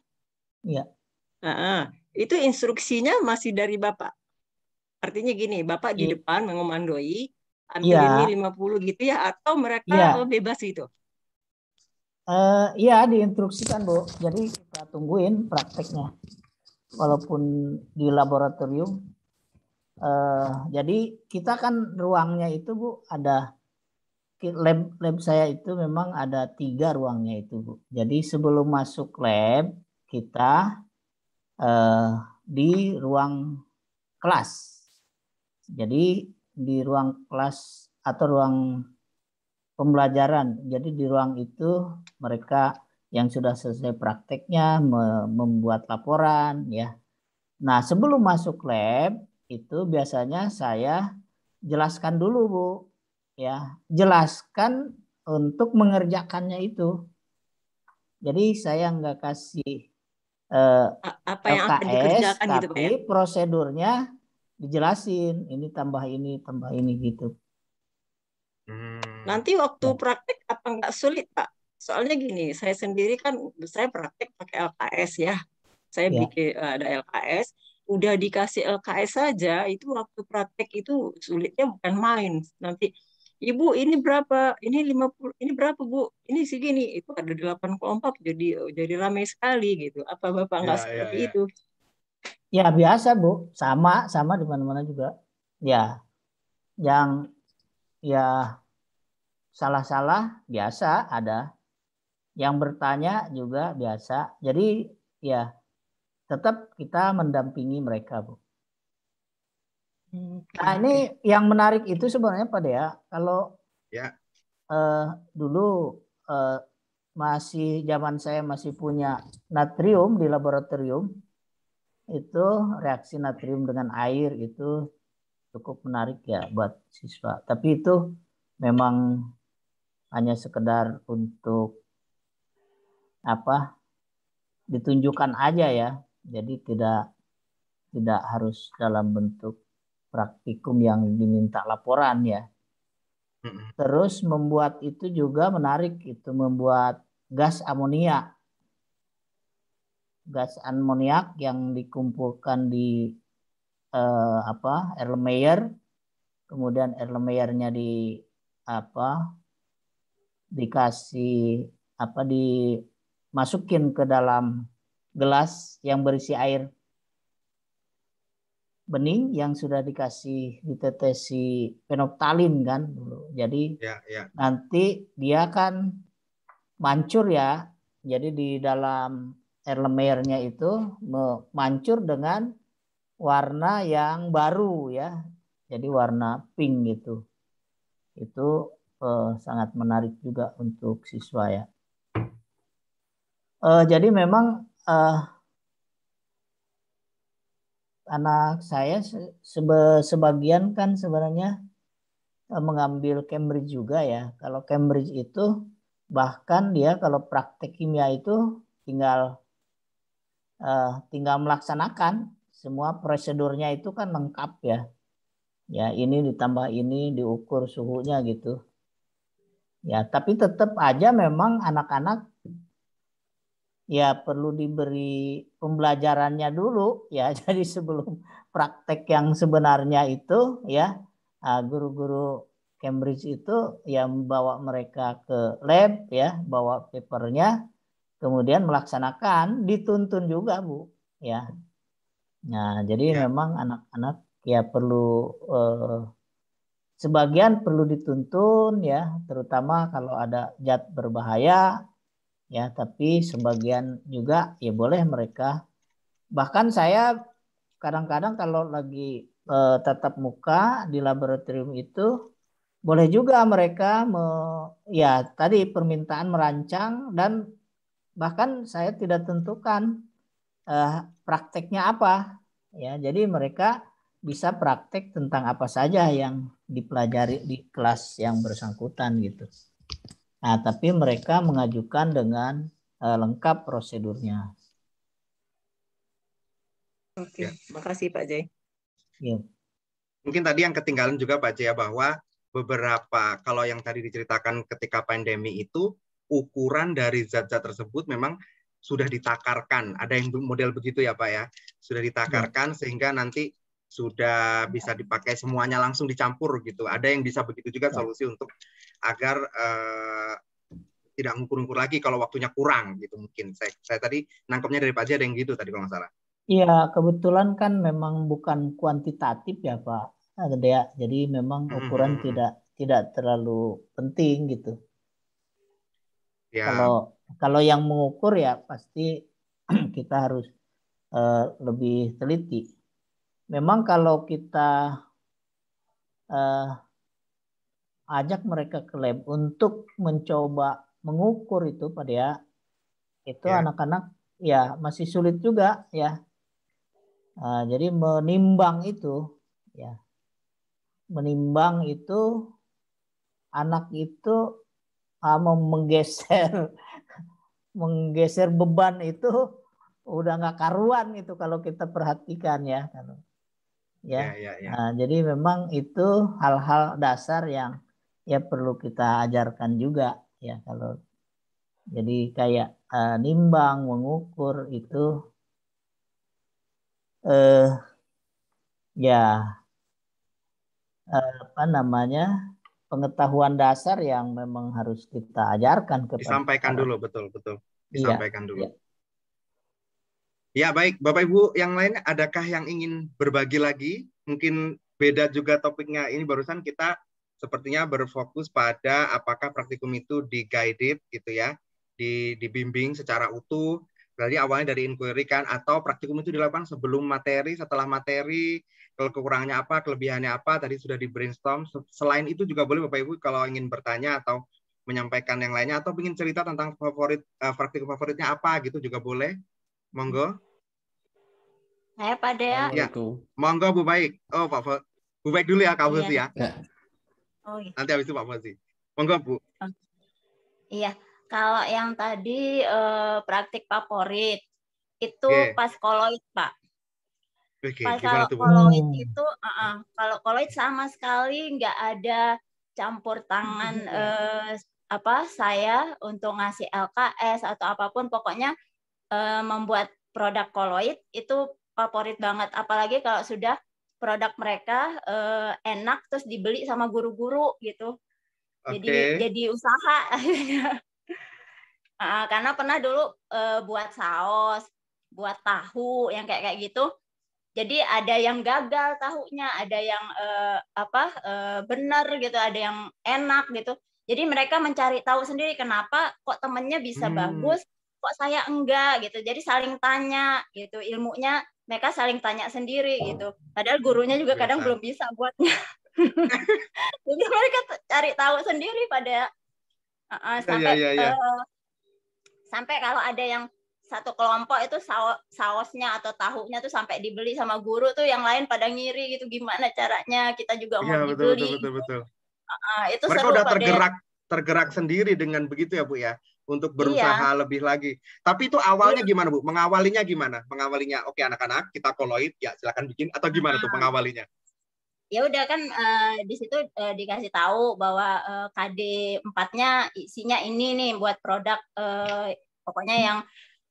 [SPEAKER 7] Iya.
[SPEAKER 8] Nah, itu instruksinya masih dari Bapak. Artinya gini, Bapak di depan mengomandoi, ambil ini 50 gitu ya, atau mereka bebas gitu?
[SPEAKER 7] Iya, diinstruksikan Bu. Jadi kita tungguin prakteknya. Walaupun di laboratorium. Jadi kita kan ruangnya itu Bu, ada lab saya itu memang ada 3 ruangnya itu Bu. Jadi sebelum masuk lab kita di ruang kelas. Jadi di ruang kelas atau ruang pembelajaran. Jadi di ruang itu mereka yang sudah selesai prakteknya membuat laporan ya. Nah, sebelum masuk lab itu biasanya saya jelaskan dulu Bu. Ya, jelaskan untuk mengerjakannya itu. Jadi saya nggak kasih
[SPEAKER 8] apa yang akan
[SPEAKER 7] LKS,
[SPEAKER 8] dikerjakan
[SPEAKER 7] tapi
[SPEAKER 8] gitu Pak ya?
[SPEAKER 7] Prosedurnya dijelasin. Ini tambah ini gitu.
[SPEAKER 8] Nanti waktu praktek apa nggak sulit Pak? Soalnya gini, saya sendiri kan saya praktek pakai LKS ya. Saya bikin ada LKS, udah dikasih LKS saja itu waktu praktek itu sulitnya bukan main. Nanti Ibu ini berapa? Ini 50, ini berapa Bu? Ini segini. Itu ada 8 kelompok jadi ramai sekali gitu. Apa Bapak nggak seperti itu?
[SPEAKER 7] Ya biasa Bu, sama di mana-mana juga. Ya, yang ya salah-salah biasa ada, yang bertanya juga biasa. Jadi ya tetap kita mendampingi mereka Bu. Nah ini yang menarik itu sebenarnya Pak Dea, kalau dulu masih zaman saya masih punya natrium di laboratorium, itu reaksi natrium dengan air itu cukup menarik ya buat siswa. Tapi itu memang hanya sekedar untuk ditunjukkan aja ya. Jadi tidak harus dalam bentuk praktikum yang diminta laporan ya. Terus membuat itu juga menarik, itu membuat gas amoniak. Gas amoniak yang dikumpulkan di Erlenmeyer, kemudian Erlenmeyernya dimasukin ke dalam gelas yang berisi air bening yang sudah dikasih ditetesi fenolftalin kan dulu. Jadi nanti dia kan mancur ya. Jadi di dalam Erlenmeyernya itu mancur dengan warna yang baru ya. Jadi warna pink gitu. Itu sangat menarik juga untuk siswa ya. Jadi memang anak saya sebagian kan sebenarnya mengambil Cambridge juga ya. Kalau Cambridge itu bahkan dia kalau praktek kimia itu tinggal melaksanakan semua prosedurnya itu kan lengkap ya. Ya ini ditambah ini diukur suhunya gitu. Ya tapi tetap aja memang anak-anak ya perlu diberi pembelajarannya dulu ya. Jadi sebelum praktek yang sebenarnya itu ya, guru-guru Cambridge itu yang membawa mereka ke lab ya, bawa papernya, kemudian melaksanakan, dituntun juga Bu ya. Nah, jadi memang anak-anak ya perlu sebagian perlu dituntun ya, terutama kalau ada zat berbahaya ya, tapi sebagian juga ya boleh mereka. Bahkan saya kadang-kadang kalau lagi tatap muka di laboratorium itu boleh juga mereka ya tadi permintaan merancang, dan bahkan saya tidak tentukan prakteknya apa ya. Jadi mereka bisa praktek tentang apa saja yang dipelajari di kelas yang bersangkutan gitu. Nah, tapi mereka mengajukan dengan lengkap prosedurnya.
[SPEAKER 8] Oke, makasih Pak Jai.
[SPEAKER 7] Ya.
[SPEAKER 1] Mungkin tadi yang ketinggalan juga Pak Jai, bahwa beberapa, kalau yang tadi diceritakan ketika pandemi itu, ukuran dari zat-zat tersebut memang sudah ditakarkan. Ada yang model begitu ya Pak ya, sudah ditakarkan sehingga nanti sudah bisa dipakai semuanya, langsung dicampur gitu. Ada yang bisa begitu juga solusi untuk agar tidak ngukur-ngukur lagi kalau waktunya kurang gitu. Mungkin saya tadi nangkepnya dari Pak Jai ada yang gitu tadi kalau nggak salah.
[SPEAKER 7] Iya, kebetulan kan memang bukan kuantitatif ya Pak Dea. Jadi memang ukuran tidak terlalu penting gitu. Ya. Kalau yang mengukur ya pasti kita harus lebih teliti. Memang kalau kita ajak mereka ke lab untuk mencoba mengukur itu Pak Dea, itu anak-anak ya masih sulit juga ya. Jadi menimbang itu ya, menimbang itu anak itu menggeser beban itu udah nggak karuan itu kalau kita perhatikan ya. Jadi memang itu hal-hal dasar yang ya perlu kita ajarkan juga ya. Kalau jadi kayak nimbang, mengukur itu pengetahuan dasar yang memang harus kita ajarkan kepada
[SPEAKER 1] disampaikan dulu, betul disampaikan dulu. Ya baik, Bapak Ibu yang lain, adakah yang ingin berbagi lagi? Mungkin beda juga topiknya. Ini barusan kita sepertinya berfokus pada apakah praktikum itu di-guided gitu ya, dibimbing secara utuh. Berarti awalnya dari inquiry kan, atau praktikum itu dilakukan sebelum materi, setelah materi, kalau kekurangannya apa, kelebihannya apa, tadi sudah di brainstorm. Selain itu juga boleh Bapak Ibu kalau ingin bertanya atau menyampaikan yang lainnya, atau ingin cerita tentang praktikum favoritnya apa gitu juga boleh. Monggo.
[SPEAKER 4] Saya Pak Dea.
[SPEAKER 1] Ya. Monggo Bu Baik. Oh Pak Bu Baik dulu ya, Kak Fauzi ya.
[SPEAKER 4] Oh, iya.
[SPEAKER 1] Nanti habis itu Pak Fauzi. Monggo Bu.
[SPEAKER 4] Iya. Kalau yang tadi praktik favorit itu pas koloid Pak. Pas kalau koloid itu, kalau koloid sama sekali nggak ada campur tangan saya untuk ngasih LKS atau apapun, pokoknya membuat produk koloid itu favorit banget. Apalagi kalau sudah produk mereka enak terus dibeli sama guru-guru gitu. Jadi usaha. Karena pernah dulu buat saus, buat tahu yang kayak gitu. Jadi ada yang gagal tahunya, ada yang benar gitu, ada yang enak gitu. Jadi mereka mencari tahu sendiri kenapa kok temennya bisa bagus, kok saya enggak gitu. Jadi saling tanya gitu, ilmunya mereka saling tanya sendiri gitu. Padahal gurunya juga kadang belum bisa buatnya. Jadi mereka cari tahu sendiri pada sampai kalau ada yang satu kelompok itu sausnya atau tahunya tuh sampai dibeli sama guru tuh, yang lain pada ngiri gitu, gimana caranya kita juga mau dibeli.
[SPEAKER 1] Betul.
[SPEAKER 4] Itu
[SPEAKER 1] mereka
[SPEAKER 4] seru,
[SPEAKER 1] udah tergerak sendiri dengan begitu ya Bu ya, untuk berusaha lebih lagi. Tapi itu awalnya gimana Bu? Mengawalinya gimana? Oke anak-anak kita koloid ya silakan bikin, atau gimana tuh mengawalinya?
[SPEAKER 4] Ya udah kan di situ dikasih tahu bahwa KD 4-nya isinya ini nih buat produk pokoknya yang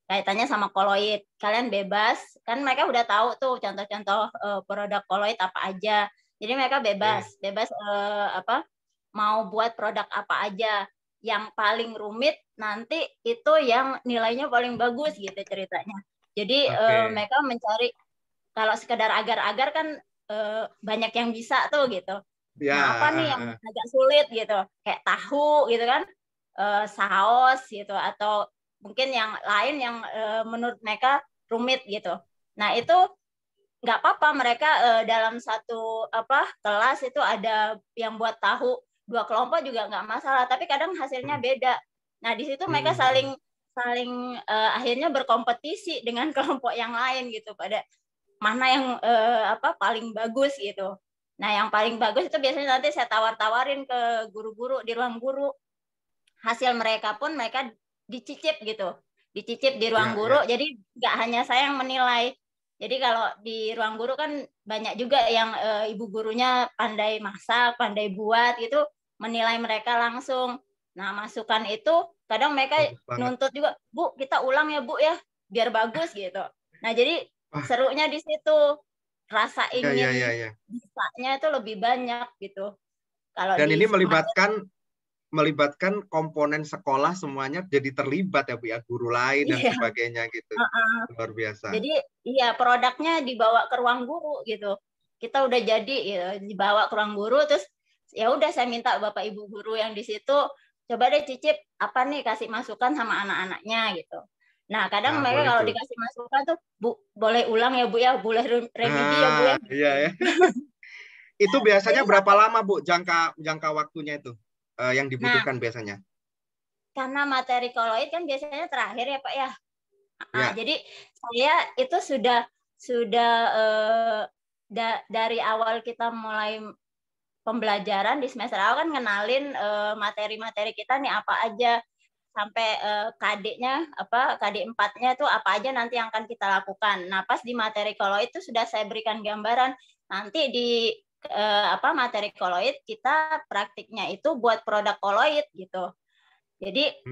[SPEAKER 4] kaitannya sama koloid. Kalian bebas, kan mereka udah tahu tuh contoh-contoh produk koloid apa aja. Jadi mereka bebas mau buat produk apa aja. Yang paling rumit nanti itu yang nilainya paling bagus gitu ceritanya. Jadi mereka mencari, kalau sekedar agar-agar kan banyak yang bisa tuh gitu. Nah, apa nih yang agak sulit gitu, kayak tahu gitu kan, saus gitu, atau mungkin yang lain yang menurut mereka rumit gitu. Nah, itu nggak apa-apa, mereka dalam satu kelas itu ada yang buat tahu 2 kelompok juga nggak masalah, tapi kadang hasilnya beda. Nah, di situ mereka saling akhirnya berkompetisi dengan kelompok yang lain gitu, pada mana yang paling bagus gitu. Nah, yang paling bagus itu biasanya nanti saya tawar-tawarin ke guru-guru di ruang guru. Hasil mereka pun mereka dicicip gitu, dicicip di ruang guru. Jadi nggak hanya saya yang menilai. Jadi kalau di ruang guru kan banyak juga yang ibu gurunya pandai masak, pandai buat gitu, menilai mereka langsung. Nah, masukan itu kadang mereka nuntut juga, Bu, kita ulang ya Bu ya, biar bagus gitu. Nah, jadi serunya di situ, rasa ingin bisanya itu lebih banyak gitu. Kalau
[SPEAKER 1] dan ini melibatkan komponen sekolah semuanya jadi terlibat ya Bu ya, guru lain dan sebagainya gitu. Luar biasa.
[SPEAKER 4] Jadi produknya dibawa ke ruang guru gitu. Kita udah jadi dibawa ke ruang guru, terus ya udah saya minta Bapak Ibu guru yang di situ coba deh cicip apa nih, kasih masukan sama anak-anaknya gitu. Nah, kadang mereka kalau dikasih masukan tuh, Bu, boleh ulang ya Bu ya, boleh revisi ya Bu ya.
[SPEAKER 1] Iya ya. Itu biasanya berapa lama Bu jangka waktunya itu yang dibutuhkan biasanya?
[SPEAKER 4] Karena materi koloid kan biasanya terakhir ya Pak ya. Jadi saya itu sudah dari awal kita mulai pembelajaran di semester awal kan ngenalin materi-materi kita nih apa aja, sampai KD-nya KD 4-nya itu apa aja nanti yang akan kita lakukan. Nah, pas di materi koloid itu sudah saya berikan gambaran. Nanti di materi koloid kita praktiknya itu buat produk koloid gitu. Jadi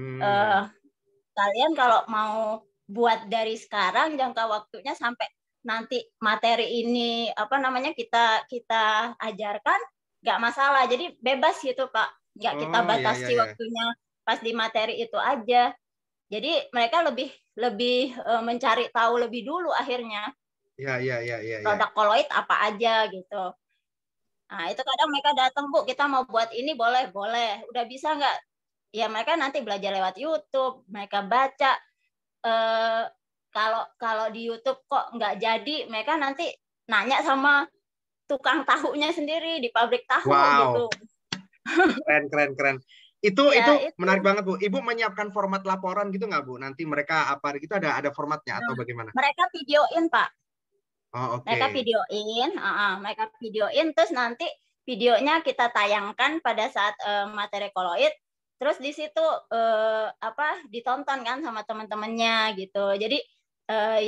[SPEAKER 4] kalian kalau mau buat dari sekarang, jangka waktunya sampai nanti materi ini kita ajarkan, nggak masalah. Jadi bebas gitu Pak, nggak kita batasi waktunya pas di materi itu aja. Jadi mereka lebih mencari tahu lebih dulu akhirnya. Produk koloid apa aja gitu. Nah, itu kadang mereka datang, Bu, kita mau buat ini, boleh. Udah bisa nggak? Ya mereka nanti belajar lewat YouTube, mereka baca. Kalau di YouTube kok nggak jadi, mereka nanti nanya sama tukang tahunya sendiri di pabrik tahu gitu.
[SPEAKER 1] Keren. Itu menarik banget Bu. Ibu menyiapkan format laporan gitu nggak Bu? Nanti mereka gitu ada formatnya atau bagaimana?
[SPEAKER 4] Mereka videoin Pak.
[SPEAKER 1] Mereka
[SPEAKER 4] videoin, terus nanti videonya kita tayangkan pada saat materi koloid. Terus di situ ditonton kan sama teman-temannya gitu. Jadi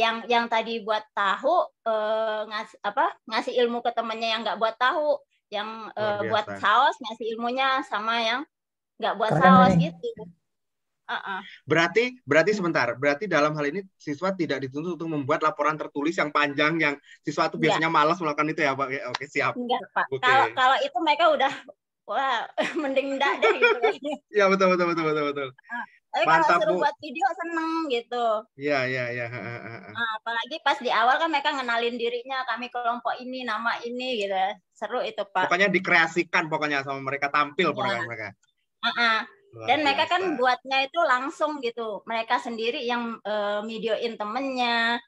[SPEAKER 4] yang tadi buat tahu ngasih ilmu ke temannya yang nggak buat tahu, yang buat saus ngasih ilmunya sama yang nggak buat saus gitu.
[SPEAKER 1] Berarti sebentar. Berarti dalam hal ini siswa tidak dituntut untuk membuat laporan tertulis yang panjang yang siswa itu biasanya malas melakukan itu ya Pak. Oke, siap.
[SPEAKER 4] Enggak Pak. Kalau itu mereka udah mending enggak deh gitu.
[SPEAKER 1] Iya, betul.
[SPEAKER 4] Tapi kalau suruh buat video seneng gitu.
[SPEAKER 1] Iya.
[SPEAKER 4] Apalagi pas di awal kan mereka ngenalin dirinya, kami kelompok ini, nama ini gitu. Seru itu Pak.
[SPEAKER 1] Pokoknya dikreasikan pokoknya sama mereka, tampil program mereka.
[SPEAKER 4] Dan mereka kan buatnya itu langsung gitu. Mereka sendiri yang videoin temennya.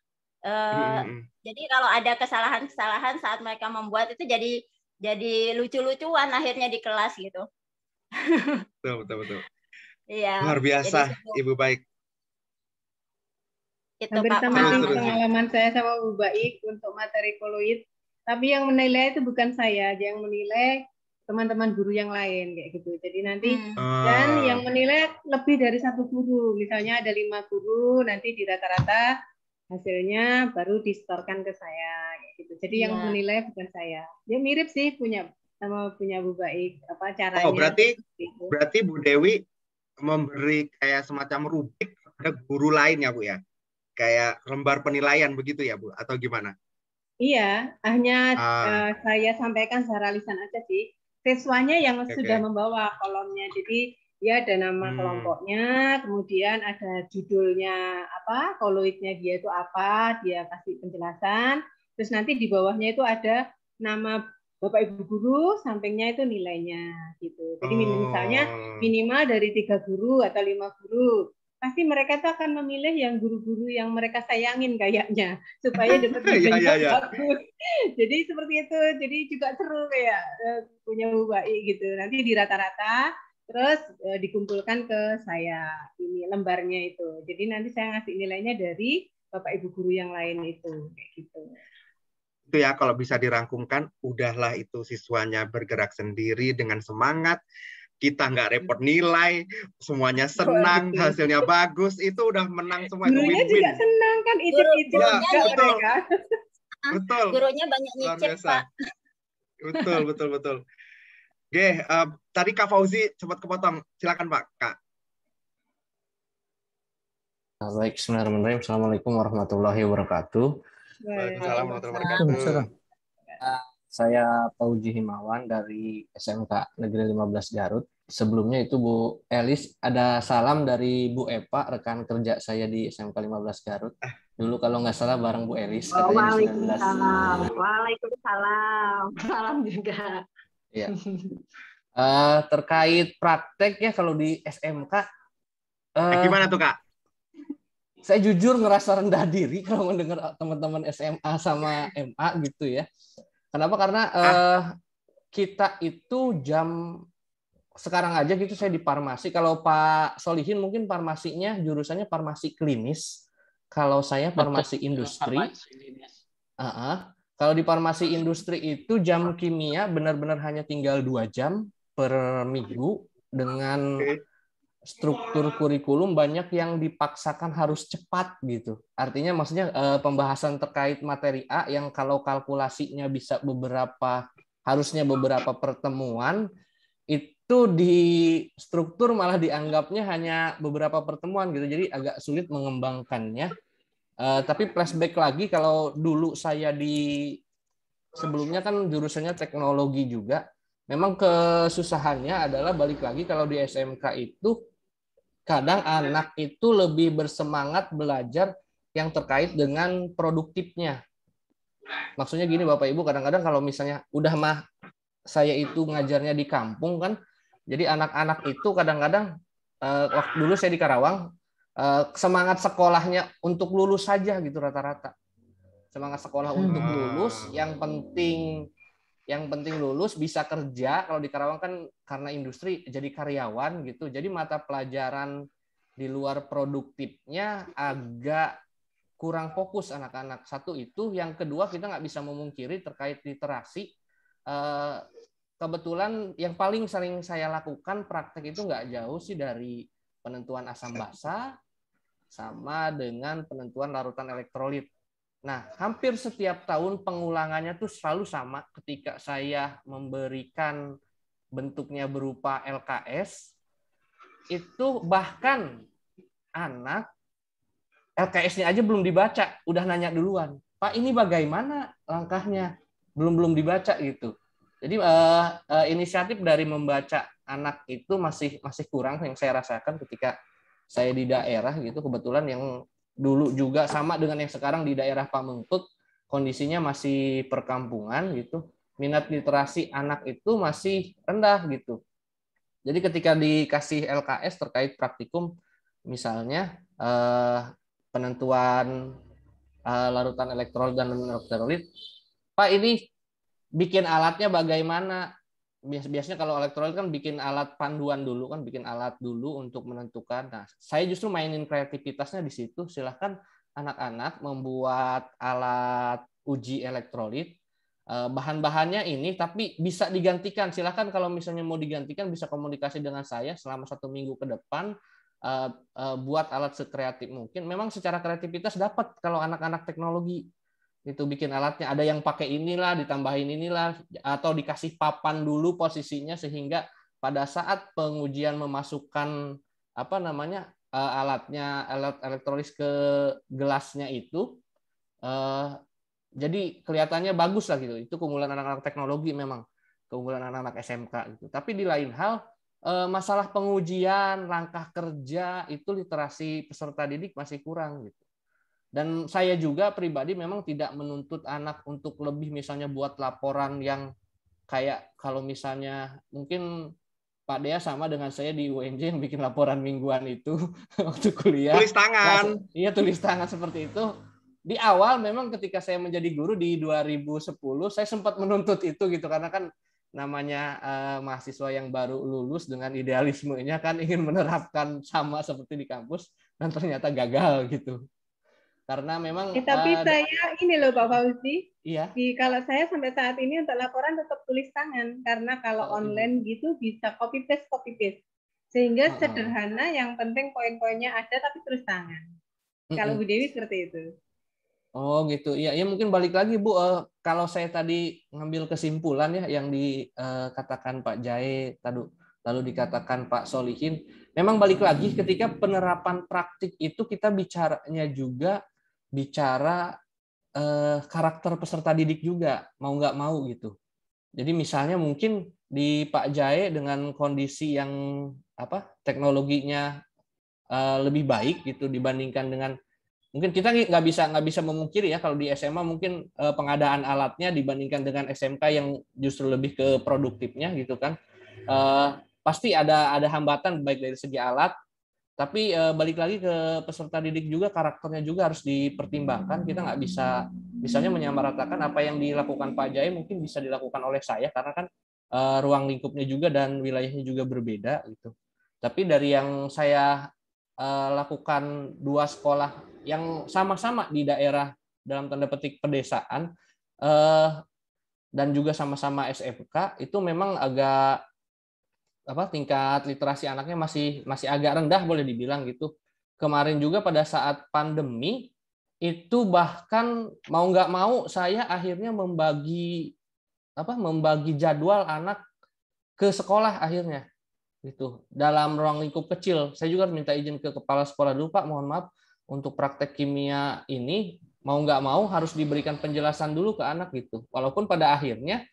[SPEAKER 4] Jadi kalau ada kesalahan-kesalahan saat mereka membuat itu jadi lucu-lucuan akhirnya di kelas gitu.
[SPEAKER 1] Betul.
[SPEAKER 4] Iya.
[SPEAKER 1] Luar biasa, Ibu Baik.
[SPEAKER 3] Hampir sama sih pengalaman saya sama Bu Baik untuk materi koloid. Tapi yang menilai itu bukan saya, yang menilai teman-teman guru yang lain kayak gitu. Jadi nanti dan yang menilai lebih dari 1 guru. Misalnya ada 5 guru, nanti di rata-rata hasilnya baru disetorkan ke saya kayak gitu. Jadi yang menilai bukan saya. Ya mirip sih punya Bu Baik caranya.
[SPEAKER 1] Berarti Bu Dewi memberi kayak semacam rubrik kepada guru lain ya Bu ya. kayak lembar penilaian begitu ya Bu, atau gimana?
[SPEAKER 3] Iya, hanya saya sampaikan secara lisan aja sih. Siswanya yang sudah membawa kolomnya. Jadi dia ada nama kelompoknya, kemudian ada judulnya apa, koloidnya dia itu apa, dia kasih penjelasan. Terus nanti di bawahnya itu ada nama Bapak Ibu guru, sampingnya itu nilainya gitu. Jadi misalnya minimal dari 3 guru atau 5 guru. Pasti mereka tuh akan memilih yang guru-guru yang mereka sayangin kayaknya supaya dapat nilainya bagus. Jadi seperti itu. Jadi juga seru kayak punya Bu Bai gitu. Nanti di rata-rata terus dikumpulkan ke saya ini lembarnya itu. Jadi nanti saya ngasih nilainya dari Bapak Ibu guru yang lain itu kayak gitu.
[SPEAKER 1] Itu ya, kalau bisa dirangkumkan, udahlah itu siswanya bergerak sendiri dengan semangat. Kita nggak repot nilai, semuanya senang, hasilnya bagus, itu udah menang semua.
[SPEAKER 3] Gurunya juga senang kan, icip-icip
[SPEAKER 1] ya,
[SPEAKER 3] betul.
[SPEAKER 1] Betul.
[SPEAKER 4] Gurunya banyak nyicip, Pak.
[SPEAKER 1] Betul. Oke, tadi Kak Fauzi sempat kepotong. Silakan Pak, Kak.
[SPEAKER 9] Baik, bismillahirrahmanirrahim. Assalamualaikum warahmatullahi wabarakatuh.
[SPEAKER 1] Waalaikumsalam warahmatullahi wabarakatuh.
[SPEAKER 9] Saya Fauzi Himawan dari SMK Negeri 15 Garut. Sebelumnya itu Bu Elis, ada salam dari Bu Epa, rekan kerja saya di SMK 15 Garut. Dulu kalau nggak salah bareng Bu Elis.
[SPEAKER 2] Waalaikumsalam. Waalaikumsalam. Salam juga.
[SPEAKER 9] Ya. Terkait praktek ya kalau di SMK.
[SPEAKER 1] Gimana tuh Kak?
[SPEAKER 9] Saya jujur ngerasa rendah diri kalau mendengar teman-teman SMA sama MA gitu ya. Kenapa? Karena kita itu jam sekarang aja gitu saya di farmasi. Kalau Pak Solihin mungkin farmasinya jurusannya farmasi klinis. Kalau saya farmasi industri. Kalau di farmasi industri itu jam kimia benar-benar hanya tinggal 2 jam per minggu dengan struktur kurikulum banyak yang dipaksakan harus cepat gitu. Artinya maksudnya pembahasan terkait materi A yang kalau kalkulasinya bisa harusnya beberapa pertemuan, itu di struktur malah dianggapnya hanya beberapa pertemuan gitu. Jadi agak sulit mengembangkannya. Tapi flashback lagi kalau dulu saya sebelumnya kan jurusannya teknologi juga. Memang kesusahannya adalah balik lagi kalau di SMK itu kadang anak itu lebih bersemangat belajar yang terkait dengan produktifnya. Maksudnya gini Bapak Ibu, kadang-kadang kalau misalnya udah saya itu ngajarnya di kampung kan, jadi anak-anak itu kadang-kadang waktu dulu saya di Karawang, semangat sekolahnya untuk lulus saja gitu rata-rata. Semangat sekolah untuk lulus, yang penting lulus bisa kerja. Kalau di Karawang kan karena industri jadi karyawan gitu. Jadi mata pelajaran di luar produktifnya agak kurang fokus anak-anak. Satu itu, yang kedua kita nggak bisa memungkiri terkait literasi. Kebetulan yang paling sering saya lakukan praktek itu nggak jauh sih dari penentuan asam basa sama dengan penentuan larutan elektrolit. Nah, hampir setiap tahun pengulangannya tuh selalu sama ketika saya memberikan bentuknya berupa LKS, itu bahkan anak LKS-nya aja belum dibaca, udah nanya duluan, Pak ini bagaimana langkahnya? Belum dibaca gitu. Jadi inisiatif dari membaca anak itu masih kurang yang saya rasakan ketika saya di daerah gitu. Kebetulan yang dulu juga sama dengan yang sekarang di daerah Pamengpeuk, kondisinya masih perkampungan gitu. Minat literasi anak itu masih rendah gitu. Jadi ketika dikasih LKS terkait praktikum, misalnya penentuan larutan elektrolit dan non-elektrolit, Pak ini bikin alatnya bagaimana? Biasanya kalau elektrolit kan bikin alat panduan dulu kan, bikin alat dulu untuk menentukan. Nah, saya justru mainin kreativitasnya di situ. Silahkan anak-anak membuat alat uji elektrolit. Bahan-bahannya ini, tapi bisa digantikan. Silahkan kalau misalnya mau digantikan bisa komunikasi dengan saya selama 1 minggu ke depan. Buat alat sekreatif mungkin. Memang secara kreativitas dapat kalau anak-anak teknologi. Itu bikin alatnya, ada yang pakai inilah, ditambahin inilah, atau dikasih papan dulu posisinya sehingga pada saat pengujian memasukkan alat elektrolis ke gelasnya itu, jadi kelihatannya bagus lah gitu. Itu keunggulan anak-anak teknologi memang, keunggulan anak-anak SMK gitu. Tapi di lain hal, masalah pengujian, langkah kerja itu literasi peserta didik masih kurang gitu. Dan saya juga pribadi memang tidak menuntut anak untuk lebih misalnya buat laporan yang kayak kalau misalnya mungkin Pak Dea sama dengan saya di UNJ yang bikin laporan mingguan itu waktu kuliah.
[SPEAKER 1] Tulis tangan.
[SPEAKER 9] Iya, tulis tangan seperti itu. Di awal memang ketika saya menjadi guru di 2010, saya sempat menuntut itu gitu karena kan namanya mahasiswa yang baru lulus dengan idealismenya kan ingin menerapkan sama seperti di kampus dan ternyata gagal gitu. Karena memang
[SPEAKER 3] tapi saya ini loh Pak Fauzi.
[SPEAKER 9] Iya.
[SPEAKER 3] Kalau saya sampai saat ini untuk laporan tetap tulis tangan karena kalau online gitu bisa copy paste. Sehingga sederhana, yang penting poin-poinnya ada tapi tulis tangan. Kalau Bu Dewi seperti itu.
[SPEAKER 9] Oh gitu. Ya mungkin balik lagi Bu, kalau saya tadi ngambil kesimpulan ya yang dikatakan Pak Jae lalu dikatakan Pak Solihin, memang balik lagi ketika penerapan praktik itu kita bicaranya juga bicara karakter peserta didik juga, mau nggak mau gitu. Jadi misalnya mungkin di Pak Jae dengan kondisi yang teknologinya lebih baik gitu dibandingkan dengan mungkin kita nggak bisa memungkiri ya kalau di SMA mungkin pengadaan alatnya dibandingkan dengan SMK yang justru lebih ke produktifnya gitu kan, pasti ada hambatan baik dari segi alat. Tapi balik lagi ke peserta didik juga, karakternya juga harus dipertimbangkan. Kita nggak bisa misalnya menyamaratakan apa yang dilakukan Pak Jai mungkin bisa dilakukan oleh saya karena kan ruang lingkupnya juga dan wilayahnya juga berbeda gitu. Tapi dari yang saya lakukan 2 sekolah yang sama-sama di daerah dalam tanda petik pedesaan dan juga sama-sama SMK itu memang agak tingkat literasi anaknya masih agak rendah boleh dibilang gitu. Kemarin juga pada saat pandemi itu bahkan mau nggak mau saya akhirnya membagi jadwal anak ke sekolah akhirnya gitu dalam ruang lingkup kecil. Saya juga minta izin ke kepala sekolah dulu, Pak, mohon maaf untuk praktek kimia ini mau nggak mau harus diberikan penjelasan dulu ke anak gitu. Walaupun pada akhirnya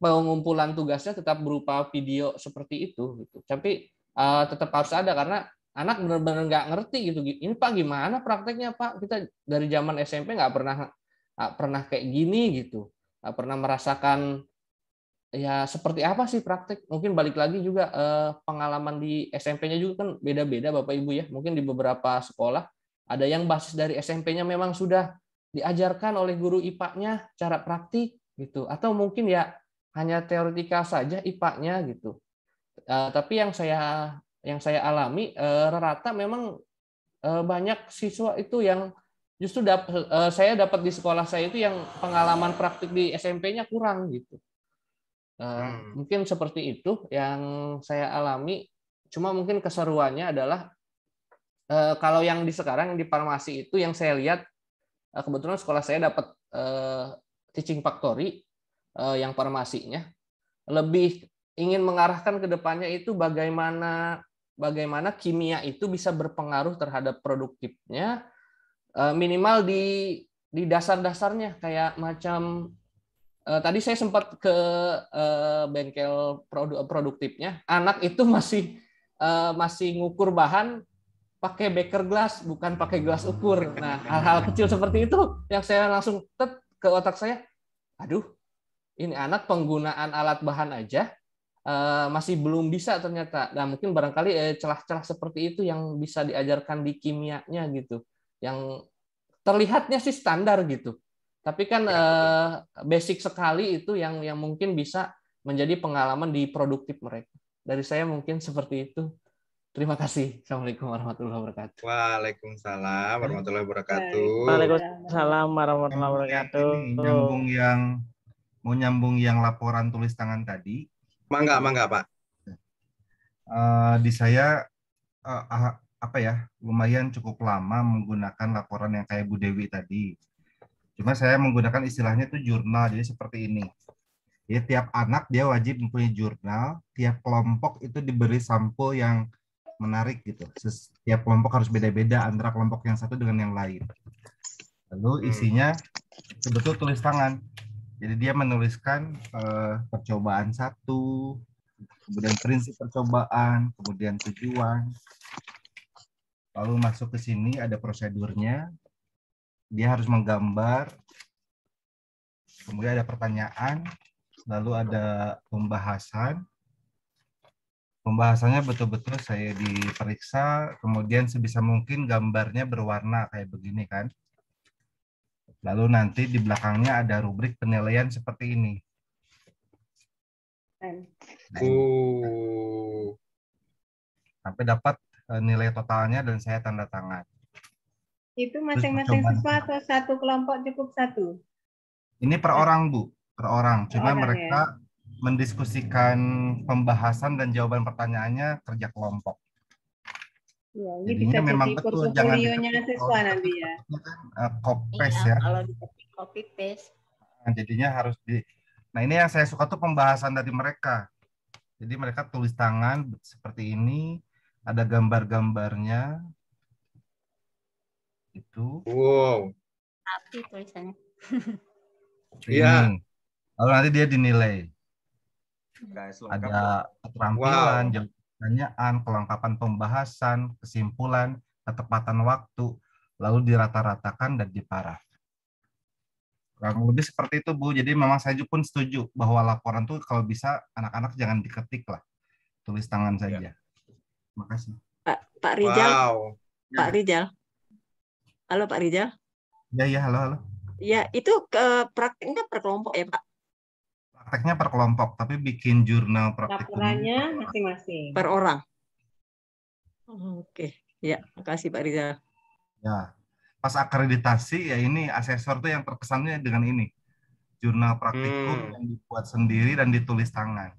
[SPEAKER 9] pengumpulan tugasnya tetap berupa video seperti itu gitu. Tapi tetap harus ada karena anak benar-benar nggak ngerti gitu. Ini Pak gimana prakteknya Pak? Kita dari zaman SMP nggak pernah kayak gini gitu. Nggak pernah merasakan ya seperti apa sih praktek. Mungkin balik lagi juga pengalaman di SMP-nya juga kan beda-beda Bapak Ibu ya. Mungkin di beberapa sekolah ada yang basis dari SMP-nya memang sudah diajarkan oleh guru IPA-nya cara praktik gitu, atau mungkin ya hanya teoretikal saja IPA-nya gitu. Tapi yang saya alami rata memang banyak siswa itu yang justru saya dapat di sekolah saya itu yang pengalaman praktik di SMP-nya kurang gitu. Mungkin seperti itu yang saya alami. Cuma mungkin keseruannya adalah kalau yang di sekarang di farmasi itu yang saya lihat kebetulan sekolah saya dapat teaching factory yang farmasinya lebih ingin mengarahkan ke depannya itu bagaimana kimia itu bisa berpengaruh terhadap produktifnya minimal di dasar-dasarnya kayak macam tadi saya sempat ke bengkel produktifnya, anak itu masih ngukur bahan pakai beker glass bukan pakai gelas ukur. Nah, hal-hal kecil seperti itu yang saya langsung ke otak saya, aduh, ini anak penggunaan alat bahan aja masih belum bisa ternyata. Nah, mungkin barangkali celah-celah seperti itu yang bisa diajarkan di kimianya gitu. Yang terlihatnya sih standar gitu. Tapi kan basic sekali itu yang mungkin bisa menjadi pengalaman di produktif mereka. Dari saya mungkin seperti itu. Terima kasih. Assalamualaikum warahmatullahi wabarakatuh.
[SPEAKER 1] Waalaikumsalam warahmatullahi wabarakatuh.
[SPEAKER 5] Waalaikumsalam warahmatullahi wabarakatuh.
[SPEAKER 6] Mau nyambung yang laporan tulis tangan tadi.
[SPEAKER 1] Mangga Pak.
[SPEAKER 6] Di saya lumayan cukup lama menggunakan laporan yang kayak Bu Dewi tadi. Cuma saya menggunakan istilahnya itu jurnal. Jadi seperti ini. Jadi tiap anak dia wajib mempunyai jurnal. Tiap kelompok itu diberi sampel yang menarik gitu. Setiap kelompok harus beda-beda antara kelompok yang satu dengan yang lain. Lalu isinya betul tulis tangan. Jadi dia menuliskan percobaan 1, kemudian prinsip percobaan, kemudian tujuan. Lalu masuk ke sini ada prosedurnya. Dia harus menggambar. Kemudian ada pertanyaan, lalu ada pembahasan. Pembahasannya betul-betul saya diperiksa, kemudian sebisa mungkin gambarnya berwarna kayak begini kan. Lalu nanti di belakangnya ada rubrik penilaian seperti ini. Sampai dapat nilai totalnya dan saya tanda tangan.
[SPEAKER 3] Itu masing-masing siswa atau satu kelompok cukup satu?
[SPEAKER 6] Ini per orang, Bu. Per orang. Cuma mereka mendiskusikan pembahasan dan jawaban pertanyaannya kerja kelompok.
[SPEAKER 3] Ya, ini jadinya bisa memang jadi portofolionya siswa nanti ya.
[SPEAKER 6] Copy paste ya.
[SPEAKER 4] Kalau copy paste.
[SPEAKER 6] Nah, jadinya harus Nah, ini yang saya suka tuh pembahasan dari mereka. Jadi mereka tulis tangan seperti ini, ada gambar-gambarnya. Itu.
[SPEAKER 1] Wow.
[SPEAKER 4] Tapi tulisannya.
[SPEAKER 6] Iya. Lalu nanti dia dinilai. Ada keterampilan, pertanyaan, kelengkapan pembahasan, kesimpulan, ketepatan waktu, lalu dirata-ratakan dan diparaf. Kurang lebih seperti itu, Bu. Jadi memang saya pun setuju bahwa laporan tuh kalau bisa anak-anak jangan diketik lah, tulis tangan saja. Terima kasih.
[SPEAKER 8] Pak Rijal. Wow. Pak Rijal. Halo Pak Rijal.
[SPEAKER 6] Ya, halo.
[SPEAKER 8] Ya, itu praktiknya per kelompok ya, Pak?
[SPEAKER 6] Prakteknya per kelompok, tapi bikin jurnal praktik.
[SPEAKER 3] Laporannya masing-masing.
[SPEAKER 8] Per orang. Oke, ya, makasih Pak Rizal.
[SPEAKER 6] Ya, pas akreditasi ya ini asesor tuh yang terkesannya dengan ini. Jurnal praktikum yang dibuat sendiri dan ditulis tangan.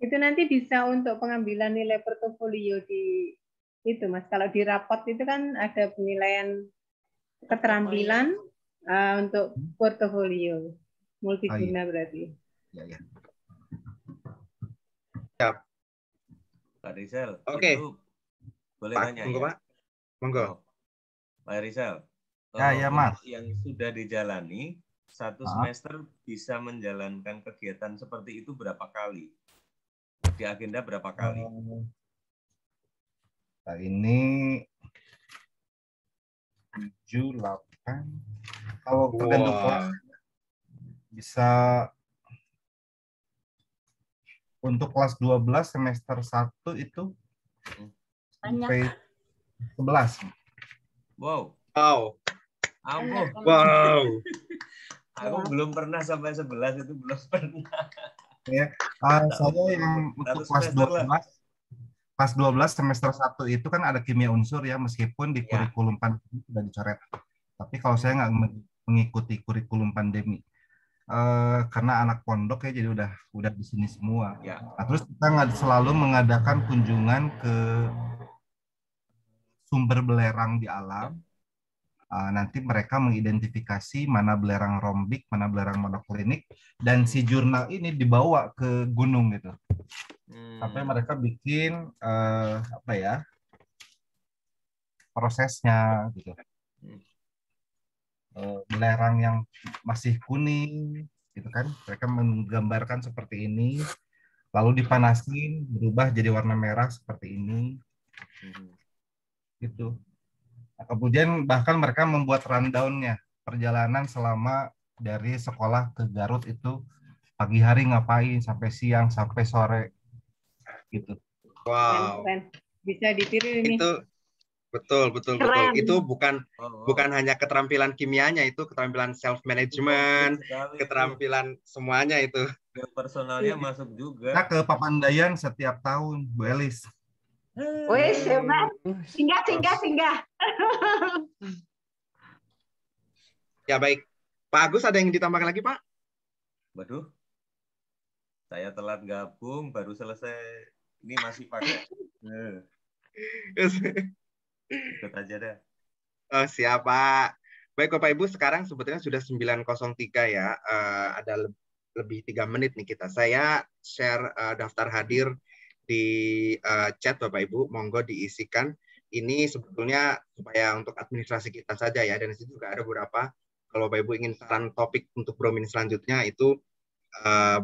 [SPEAKER 3] Itu nanti bisa untuk pengambilan nilai portofolio di itu, Mas. Kalau di rapot itu kan ada penilaian keterampilan untuk portofolio. Multiguna berarti.
[SPEAKER 6] Ya.
[SPEAKER 1] Siap.
[SPEAKER 10] Pak Rizal.
[SPEAKER 1] Oke.
[SPEAKER 10] Boleh
[SPEAKER 1] Pak,
[SPEAKER 10] tanya
[SPEAKER 1] monggo,
[SPEAKER 10] ya?
[SPEAKER 1] Pak. Monggo.
[SPEAKER 10] Pak Rizal.
[SPEAKER 6] Ya, Mas.
[SPEAKER 10] Yang sudah dijalani, satu semester bisa menjalankan kegiatan seperti itu berapa kali? Di agenda berapa kali?
[SPEAKER 6] Nah, ini 7, 8. Kalau tergantung kelas bisa untuk kelas 12 semester 1 itu sampai 11.
[SPEAKER 10] Wow. Aku belum pernah sampai 11, itu belum pernah.
[SPEAKER 6] Ya, saya yang untuk kelas 12 semester 1 itu kan ada kimia unsur ya, meskipun di kurikulum pandemi sudah dicoret. Tapi kalau saya nggak mengikuti kurikulum pandemi. Karena anak pondok ya, jadi udah di sini semua. Nah, terus kita selalu mengadakan kunjungan ke sumber belerang di alam. Nanti mereka mengidentifikasi mana belerang rombik, mana belerang monoklinik, dan si jurnal ini dibawa ke gunung gitu. Sampai mereka bikin prosesnya gitu. Belerang yang masih kuning gitu kan, mereka menggambarkan seperti ini, lalu dipanasin berubah jadi warna merah seperti ini gitu. Nah, kemudian bahkan mereka membuat rundown-nya perjalanan selama dari sekolah ke Garut itu pagi hari ngapain sampai siang sampai sore gitu.
[SPEAKER 1] Wow.
[SPEAKER 3] Bisa ditiru ini.
[SPEAKER 1] Itu betul. Itu bukan hanya keterampilan kimianya, itu keterampilan self management, keterampilan semuanya itu.
[SPEAKER 10] Personalnya masuk juga.
[SPEAKER 6] Kita ke Papandayan setiap tahun, Bu Elis.
[SPEAKER 2] Wih, hebat. Singgah.
[SPEAKER 1] Ya baik. Pak Agus, ada yang ditambahkan lagi, Pak?
[SPEAKER 10] Waduh. Saya telat gabung, baru selesai. Ini masih pakai. Ikut aja deh.
[SPEAKER 1] Siap, Pak. Baik, Bapak Ibu, sekarang sebetulnya sudah 9.03 ya. Ada lebih 3 menit nih kita. Saya share daftar hadir di chat Bapak Ibu, monggo diisikan. Ini sebetulnya supaya untuk administrasi kita saja ya, dan di situ juga ada beberapa, kalau Bapak Ibu ingin saran topik untuk Bromin selanjutnya itu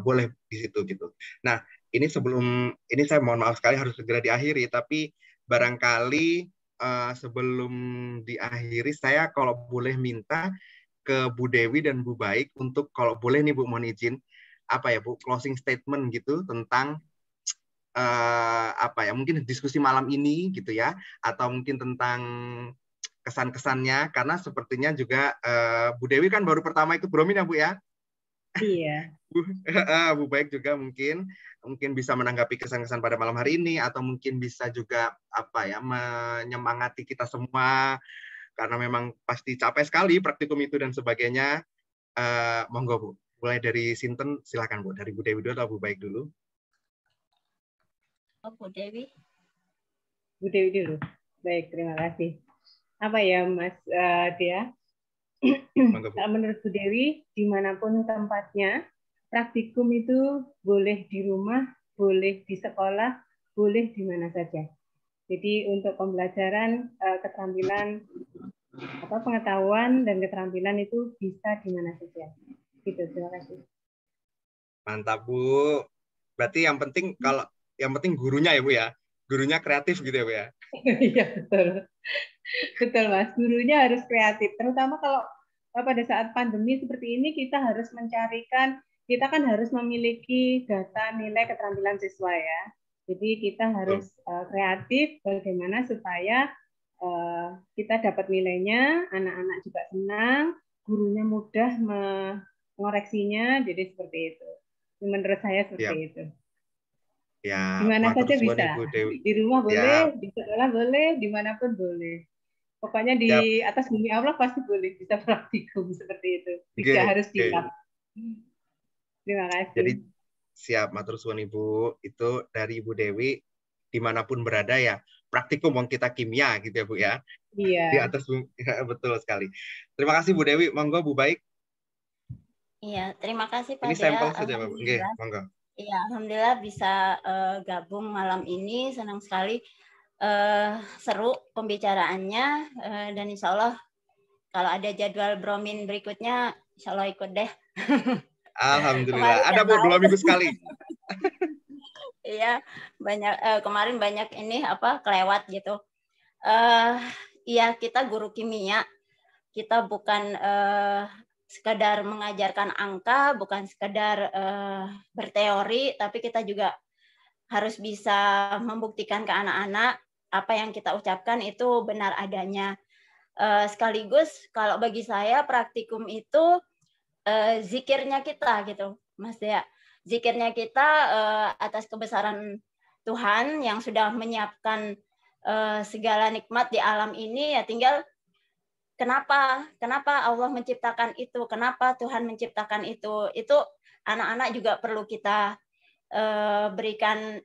[SPEAKER 1] boleh di situ gitu. Nah, ini sebelum ini saya mohon maaf sekali harus segera diakhiri, tapi barangkali sebelum diakhiri saya kalau boleh minta ke Bu Dewi dan Bu Baik untuk kalau boleh nih Bu, mohon izin apa ya Bu, closing statement gitu tentang apa ya, mungkin diskusi malam ini gitu ya, atau mungkin tentang kesan-kesannya, karena sepertinya juga Bu Dewi kan baru pertama ikut Bromin ya Bu ya.
[SPEAKER 3] Iya.
[SPEAKER 1] Bu Baik juga mungkin bisa menanggapi kesan-kesan pada malam hari ini, atau mungkin bisa juga apa ya, menyemangati kita semua karena memang pasti capek sekali praktikum itu dan sebagainya. Monggo Bu, mulai dari Sinten, silakan Bu, dari Bu Dewi dulu atau Bu Baik dulu?
[SPEAKER 4] Bu Dewi.
[SPEAKER 3] Bu Dewi dulu. Baik, terima kasih. Apa ya Mas Dia? Menurut Bu Dewi, dimanapun tempatnya, praktikum itu boleh di rumah, boleh di sekolah, boleh di mana saja. Jadi untuk pembelajaran keterampilan pengetahuan dan keterampilan itu bisa di mana saja. Gitu, terima kasih.
[SPEAKER 1] Mantap Bu. Berarti yang penting gurunya ya Bu ya. Gurunya kreatif gitu ya Bu ya.
[SPEAKER 3] Iya betul. Betul Mas, gurunya harus kreatif. Terutama kalau pada saat pandemi seperti ini kita harus kita kan harus memiliki data nilai keterampilan siswa ya. Jadi kita harus kreatif bagaimana supaya kita dapat nilainya, anak-anak juga senang, gurunya mudah mengoreksinya, jadi seperti itu. Menurut saya seperti itu.
[SPEAKER 1] Ya,
[SPEAKER 3] di mana saja bisa. Di rumah boleh, di sekolah boleh, dimanapun boleh. Pokoknya di atas bumi Allah pasti boleh bisa praktikum seperti itu. Tidak harus di lab. Terima kasih.
[SPEAKER 1] Jadi siap, matur suwun Ibu. Itu dari Ibu Dewi, dimanapun berada ya, praktikum wong kita kimia gitu ya Bu ya.
[SPEAKER 3] Iya.
[SPEAKER 1] Di atas bumi, ya, betul sekali. Terima kasih Bu Dewi. Monggo Bu Baik.
[SPEAKER 4] Iya, terima kasih Pak Dea.
[SPEAKER 1] Ini sampel saja Pak. Oke, monggo.
[SPEAKER 4] Iya, alhamdulillah bisa gabung malam ini, senang sekali. Seru pembicaraannya, dan insya Allah kalau ada jadwal Bromin berikutnya, insya Allah ikut deh.
[SPEAKER 1] Alhamdulillah. Ada Bu, 2 minggu sekali.
[SPEAKER 4] Iya, banyak kemarin banyak ini kelewat gitu. Iya, kita guru kimia, kita bukan sekedar mengajarkan angka, bukan sekedar berteori, tapi kita juga harus bisa membuktikan ke anak-anak apa yang kita ucapkan itu benar adanya. Sekaligus kalau bagi saya praktikum itu zikirnya kita gitu, Mas Dea. Zikirnya kita atas kebesaran Tuhan yang sudah menyiapkan segala nikmat di alam ini, ya tinggal kenapa Allah menciptakan itu, kenapa Tuhan menciptakan itu anak-anak juga perlu kita berikan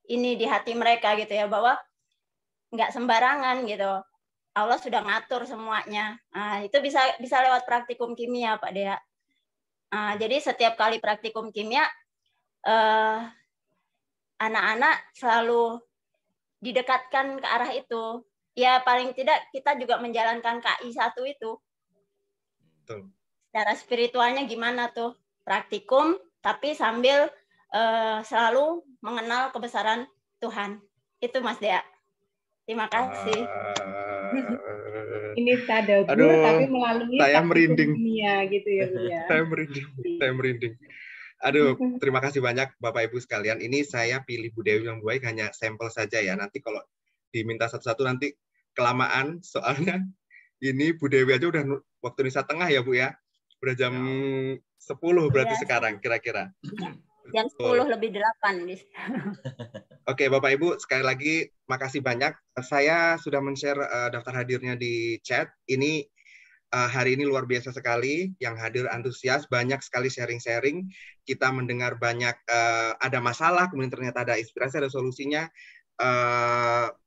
[SPEAKER 4] ini di hati mereka gitu ya, bahwa nggak sembarangan gitu, Allah sudah ngatur semuanya. Itu bisa lewat praktikum kimia Pak Dea. Jadi setiap kali praktikum kimia anak-anak selalu didekatkan ke arah itu. Ya paling tidak kita juga menjalankan KI 1 itu.
[SPEAKER 1] Betul.
[SPEAKER 4] Secara spiritualnya gimana tuh? Praktikum, tapi sambil selalu mengenal kebesaran Tuhan. Itu Mas Dea. Terima kasih.
[SPEAKER 3] Ini tadabbur tapi melalui
[SPEAKER 1] saya merinding
[SPEAKER 3] dunia gitu ya Bu ya.
[SPEAKER 1] Saya merinding. Aduh, terima kasih banyak Bapak Ibu sekalian. Ini saya pilih Bu Dewi yang baik hanya sampel saja ya. Nanti kalau diminta satu-satu nanti kelamaan, soalnya ini Bu Dewi aja udah waktu Indonesia Tengah ya Bu ya. Udah jam 10 berarti ya, sekarang kira-kira.
[SPEAKER 4] Jam 10 lebih 8.
[SPEAKER 1] Oke, Bapak Ibu, sekali lagi makasih banyak. Saya sudah men-share daftar hadirnya di chat. Ini hari ini luar biasa sekali, yang hadir antusias, banyak sekali sharing-sharing. Kita mendengar banyak ada masalah, kemudian ternyata ada inspirasi, ada solusinya.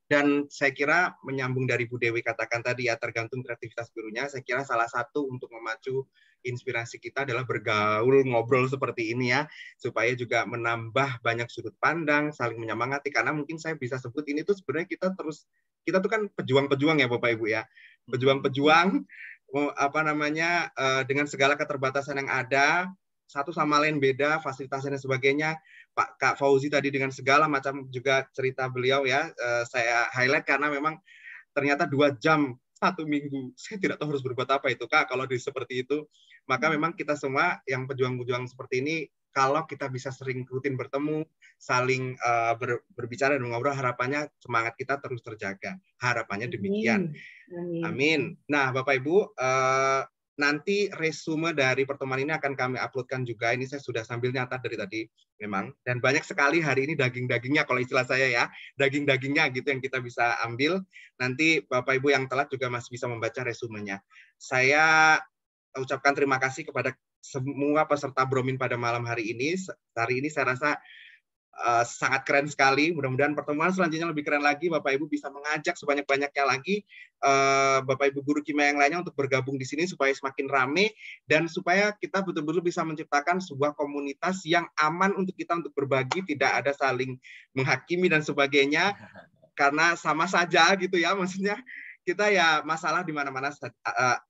[SPEAKER 1] Dan saya kira menyambung dari Bu Dewi katakan tadi ya, tergantung kreativitas gurunya. Saya kira salah satu untuk memacu inspirasi kita adalah bergaul, ngobrol seperti ini ya, supaya juga menambah banyak sudut pandang, saling menyemangati. Karena mungkin saya bisa sebut ini tuh sebenarnya kita tuh kan pejuang-pejuang ya Bapak Ibu ya, pejuang-pejuang dengan segala keterbatasan yang ada, satu sama lain beda, fasilitasnya dan sebagainya. Kak Fauzi tadi dengan segala macam juga cerita beliau ya, saya highlight karena memang ternyata 2 jam 1 minggu. Saya tidak tahu harus berbuat apa itu Kak kalau seperti itu. Maka memang kita semua yang pejuang-pejuang seperti ini, kalau kita bisa sering rutin bertemu, saling berbicara dan ngobrol, harapannya semangat kita terus terjaga. Harapannya demikian. Amin. Nah Bapak Ibu, nanti resume dari pertemuan ini akan kami uploadkan juga. Ini saya sudah sambil nyatat dari tadi memang. Dan banyak sekali hari ini daging-dagingnya, kalau istilah saya ya, daging-dagingnya gitu yang kita bisa ambil. Nanti Bapak Ibu yang telat juga masih bisa membaca resumenya. Saya ucapkan terima kasih kepada semua peserta Bromin pada malam hari ini. Hari ini saya rasa sangat keren sekali. Mudah-mudahan pertemuan selanjutnya lebih keren lagi. Bapak Ibu bisa mengajak sebanyak-banyaknya lagi Bapak Ibu guru kimia yang lainnya untuk bergabung di sini supaya semakin rame dan supaya kita betul-betul bisa menciptakan sebuah komunitas yang aman untuk kita untuk berbagi, tidak ada saling menghakimi dan sebagainya. Karena sama saja gitu ya, maksudnya kita ya masalah di mana-mana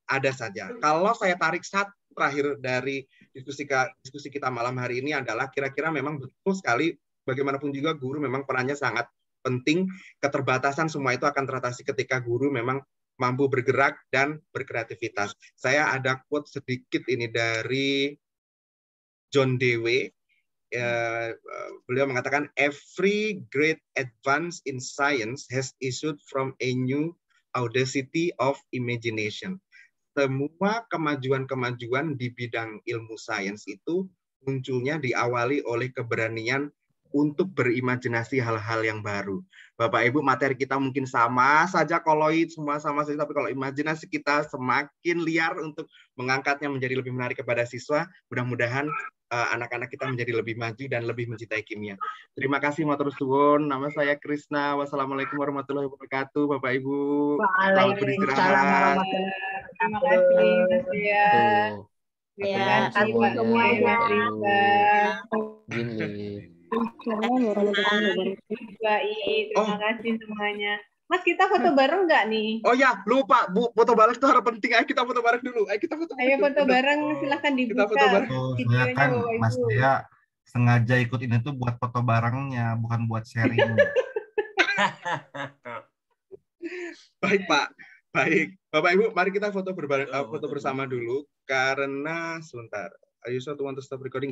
[SPEAKER 1] ada saja. Kalau saya tarik satu terakhir dari diskusi kita malam hari ini adalah kira-kira memang betul sekali bagaimanapun juga guru memang perannya sangat penting. Keterbatasan semua itu akan teratasi ketika guru memang mampu bergerak dan berkreativitas. Saya ada quote sedikit ini dari John Dewey. Beliau mengatakan, every great advance in science has issued from a new audacity of imagination. Semua kemajuan-kemajuan di bidang ilmu sains itu munculnya diawali oleh keberanian untuk berimajinasi hal-hal yang baru. Bapak Ibu, materi kita mungkin sama saja koloid, semua sama saja, tapi kalau imajinasi kita semakin liar untuk mengangkatnya menjadi lebih menarik kepada siswa, mudah-mudahan anak-anak kita menjadi lebih maju dan lebih mencintai kimia. Terima kasih, matur suwun. Nama saya Krisna. Wassalamualaikum warahmatullahi wabarakatuh, Bapak Ibu.
[SPEAKER 2] Waalaikumsalam warahmatullahi wabarakatuh.
[SPEAKER 3] Terima kasih, Mas Tia.
[SPEAKER 4] Ya,
[SPEAKER 3] Terima kasih semuanya.
[SPEAKER 9] Gini.
[SPEAKER 3] Terima kasih semuanya. Mas, kita foto bareng nggak nih?
[SPEAKER 1] Oh ya, lupa Bu, foto bareng itu harus penting. Ayo kita foto bareng dulu. Ayo kita foto bareng.
[SPEAKER 3] Ayo foto bareng, silahkan dibuka.
[SPEAKER 1] Kita foto bareng.
[SPEAKER 6] Saya kan Mas Dia sengaja ikut ini tuh buat foto barengnya, bukan buat sharing.
[SPEAKER 1] Baik Pak, baik. Bapak Ibu, mari kita foto bersama dulu karena sebentar. Are you sure to want to stop recording?